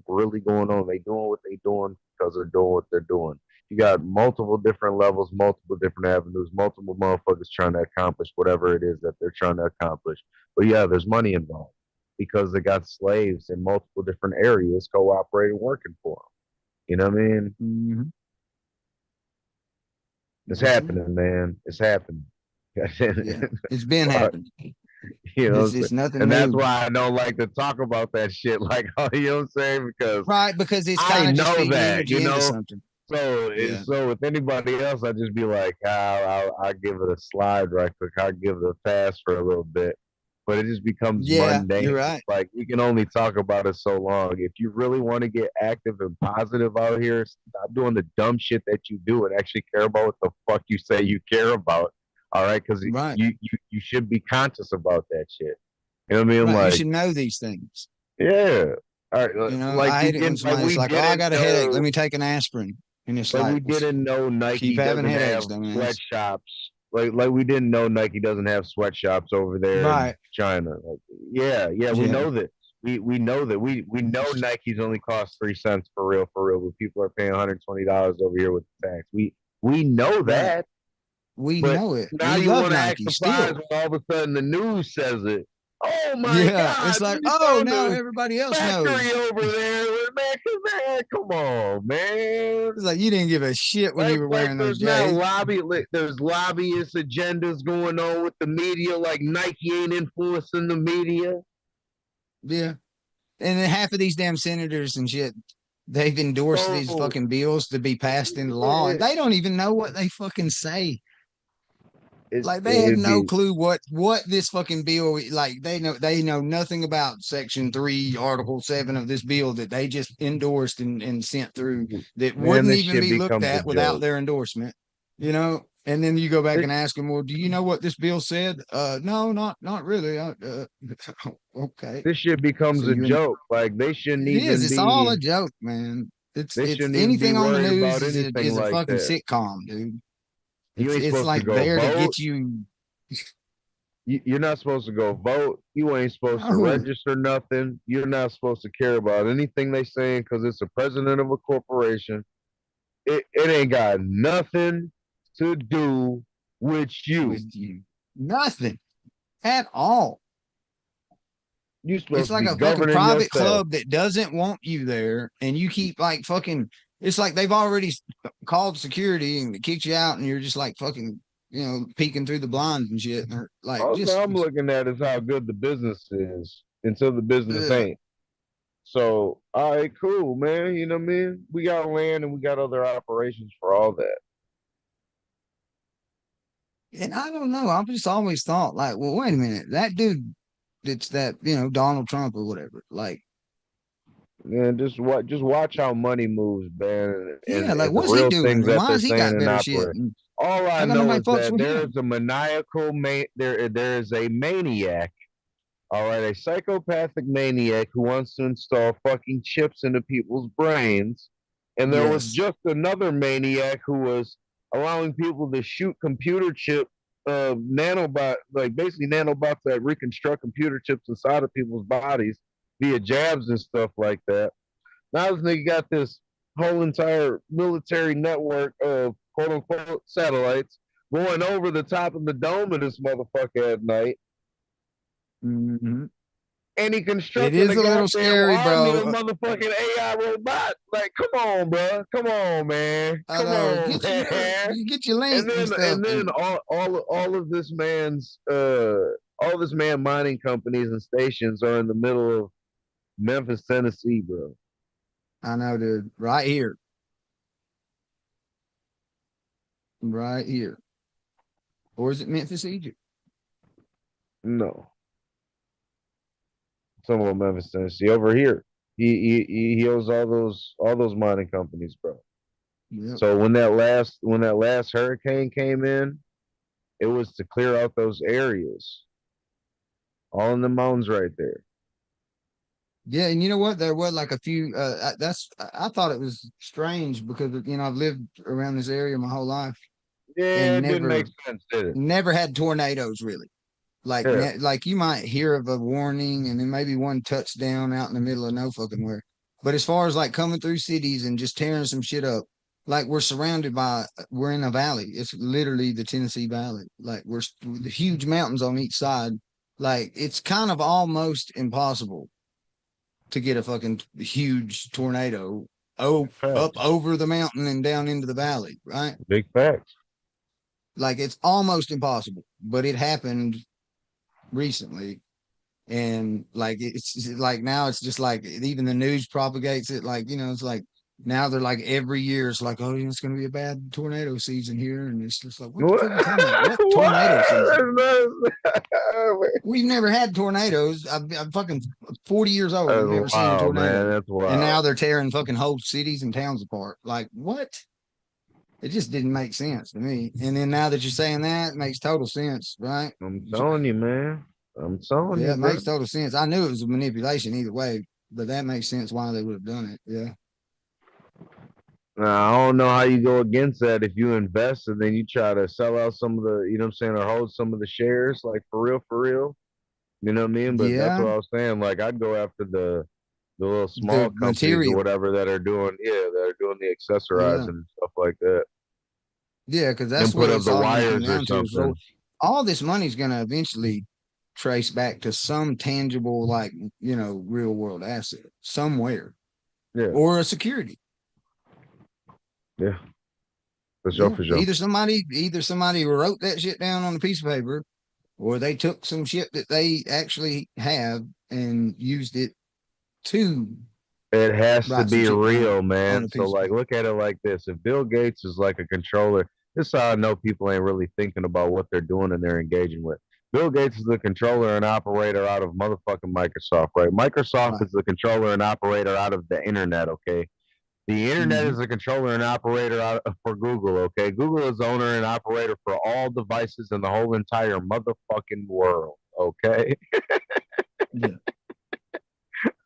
really going on. They doing what they doing because they're doing what they're doing. You got multiple different levels, multiple different avenues, multiple motherfuckers trying to accomplish whatever it is that they're trying to accomplish. But yeah, there's money involved because they got slaves in multiple different areas cooperating, working for them. You know what I mean? Mm-hmm. It's That's it. happening, man. It's happening. Yeah, it's been happening. You know what I'm saying? It's nothing And that's new, why I don't like to talk about that shit. Like, you know what I'm saying? Because right? Because it's I kind of just know feeding that, energy into something. Yeah, So with anybody else, I just be like, I'll give it a slide right quick. I'll give it a pass for a little bit. But it just becomes yeah, you're mundane. right. It's like we can only talk about it so long. If you really want to get active and positive out here, stop doing the dumb shit that you do and actually care about what the fuck you say you care about. All right, because Right, you should be conscious about that shit. You know what I mean? right. You Like, should know these things. yeah. All right, You know, like I you hate it when didn't like somebody's we like, "Oh, I didn't got a headache. Let know me take an aspirin." And it's like we like, didn't know keep Nike having doesn't headaches, have dumbass. sweatshops Like we didn't know Nike doesn't have sweatshops over there in Right. China. Like, yeah, we Yeah. know that. We know that. We know Nikes only cost 3 cents for real, but people are paying $120 over here with the tax. We know Right. that, We but know it. now We you love want to act Nike surprised still. when all of a sudden the news says it. Oh my Yeah. God, It's like, we oh, found now a everybody else factory knows. over there, man. Come on, man. It's like you didn't give a shit when you were Like wearing those there's not J's. there's lobbyist agendas going on with the media. Like Nike ain't influencing the media. Yeah. And then half of these damn senators and shit, they've endorsed these So fucking bills to be passed into law, and it, they don't even know what they fucking say. it Like they have it'd no be clue what this fucking bill, like they know nothing about section 3 article 7 of this bill that they just endorsed and sent through, that man, wouldn't this even shit be looked becomes a at without joke. their endorsement, and then you go back This, and ask them, well, do you know what this bill said? No, not really. Okay. this shit So becomes a you in joke. Like It is. It's all a joke, man. It's they it's shouldn't even be anything on the worried news about is a anything is a like fucking that. sitcom, dude. You ain't It's supposed to like go there to vote. get you. You're not supposed to go vote. You ain't supposed to No, register nothing. You're not supposed to care about anything they saying because it's the president of a corporation. It ain't got nothing to do with you. with you, nothing at all. You're It's supposed to like be a fucking governing private yourself. club that doesn't want you there, and you keep like fucking. It's like they've already called security and kicked you out, and you're just like fucking, peeking through the blinds and shit. And they're like, All just I'm looking at is how good the business is until the business ugh. ain't. So, all right, cool, man. You know what I mean? We got land and we got other operations for all that. And I don't know. I've just always thought, like, well, wait a minute, that dude, it's that Donald Trump or whatever. Like, Man, just watch how money moves, man, yeah, like and the what's he real doing, things and that why they're has he saying got and better shit? operate. And All I how come know nobody is fucks that with there is him? a maniacal there is a maniac, all right, a psychopathic maniac who wants to install fucking chips into people's brains. And there was Yes, just another maniac who was allowing people to shoot computer chip nanobot, like basically nanobots that reconstruct computer chips inside of people's bodies via jabs and stuff like that. Now this nigga got this whole entire military network of quote unquote satellites going over the top of the dome of this motherfucker at night, hmm and he it constructing is a a little goddamn scary, army bro. of motherfucking AI robots. Like, come on, bro. Come on, man. I Come know. on, man. You get your And link and then stuff, and then and all of this man's all this man mining companies and stations are in the middle of Memphis, Tennessee, bro. I know, dude. Right here, or is it Memphis, Egypt? No, some of Memphis, Tennessee. Over here, he owns all those mining companies, bro. Yep. So when that last hurricane came in, it was to clear out those areas, all in the mountains right there. Yeah, and you know what? There were like a few. I thought it was strange because I've lived around this area my whole life Yeah, and it didn't make never sense, did it? never had tornadoes really. Like Yeah. like you might hear of a warning and then maybe one touchdown out in the middle of no fucking where. But as far as like coming through cities and just tearing some shit up, like we're in a valley. It's literally the Tennessee Valley. Like the huge mountains on each side. Like it's kind of almost impossible to get a fucking huge tornado Big up facts. over the mountain and down into the valley, right? Big facts. Like it's almost impossible, but it happened recently. And like it's like now it's just like even the news propagates it. Like, it's like now they're like every year it's like, oh, it's going to be a bad tornado season here. And it's just like, what the What? fuck are you talking about? What tornado season? What? We've never had tornadoes. I'm fucking 40 years old. We've That's never seen a wild, man. tornado. That's And now wild. they're tearing fucking whole cities and towns apart. Like, what? It just didn't make sense to me. And then now that you're saying that, it makes total sense, right? I'm telling you, man. I'm telling Yeah, you, it bro. makes total sense. I knew it was a manipulation either way, but that makes sense why they would have done it. Yeah. Now, I don't know how you go against that if you invest and then you try to sell out some of the, you know what I'm saying, or hold some of the shares, like for real, for real. You know what I mean? But that's Yeah, what I was saying. Like I'd go after the little small the companies or material. whatever that are doing, yeah, that are doing the accessorizing Yeah, and stuff like that, yeah, because that's and put what up it's the all going to come wires or down to. So something. all this money is going to eventually trace back to some tangible, like, real world asset somewhere Yeah, or a security. yeah, for sure, Yeah, for sure. either somebody wrote that shit down on a piece of paper, or they took some shit that they actually have and used it to It has to write some be shit down real, on man. a So piece of like paper. look at it like this. If Bill Gates is like a controller, this is how I know people ain't really thinking about what they're doing and they're engaging with. Bill Gates is the controller and operator out of motherfucking Microsoft, right? Microsoft Right. is the controller and operator out of the internet, okay? The internet Hmm. is the controller and operator out for Google, okay? Google is the owner and operator for all devices in the whole entire motherfucking world, okay? Yeah.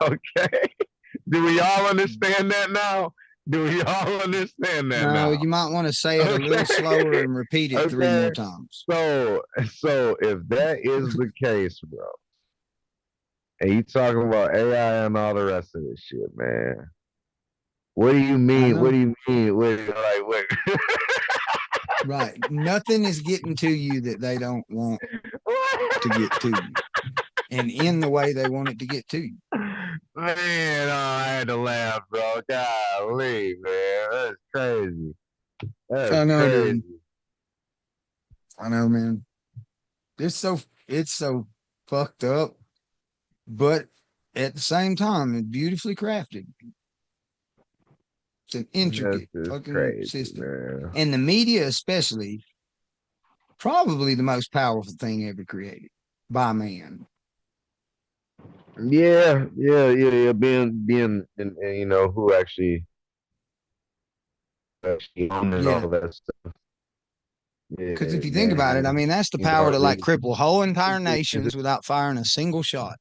Okay? Do we all understand that now? Do we all understand that No, now? you might want to say it a Okay. little slower and repeat it three more Okay. times. So if that is the case, bro, and you talking about AI and all the rest of this shit, man. What do you I mean? What know. do you mean? What? Right. Nothing is getting to you that they don't want to get to you and in the way they want it to get to you. Man, oh, I had to laugh, bro. Golly, man, that's crazy. That's I know, dude. crazy. I know, man. It's so fucked up, but at the same time, it's beautifully crafted. It's an That's intricate just fucking crazy, system. man. And the media, especially, probably the most powerful thing ever created by man. Yeah. Being, and you know who actually owning Yeah. all that stuff. Because if Yeah, you think about it, I man. mean, that's the You power know, to like cripple whole entire nations without firing a single shot.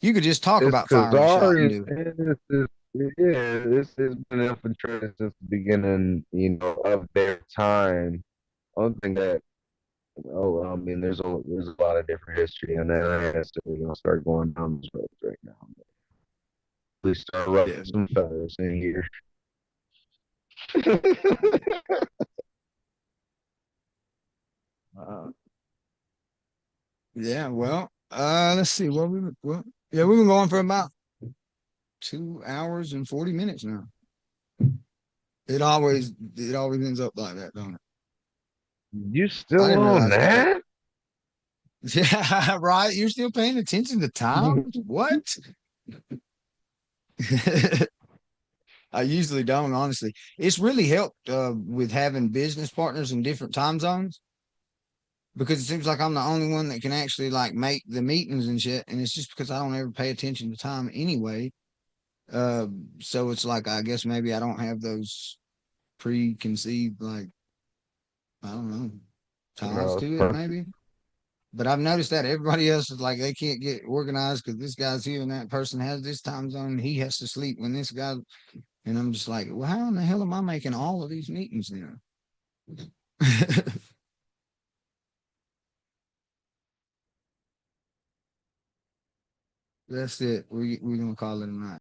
You could just talk it's about firing a shot and do it. this has been infiltrated since the beginning, you know, of their time. One thing that I mean, there's a lot of different history in that, so we're gonna start going down those roads right now. Please start rubbing Yeah. some feathers in here. Uh, yeah. Well, let's see. Yeah, we've been going for about 2 hours and 40 minutes now. It always ends up like that, don't it? You I still didn't on realize that. that? Yeah, right. You're still paying attention to time? What? I usually don't, honestly. It's really helped with having business partners in different time zones because it seems like I'm the only one that can actually like make the meetings and shit. And it's just because I don't ever pay attention to time anyway. Uh, so it's like I guess maybe I don't have those preconceived like I don't know ties No, it's to it perfect. maybe. But I've noticed that everybody else is like they can't get organized because this guy's here and that person has this time zone. And he has to sleep when this guy, and I'm just like, well, how in the hell am I making all of these meetings then? That's it. We're gonna call it a night.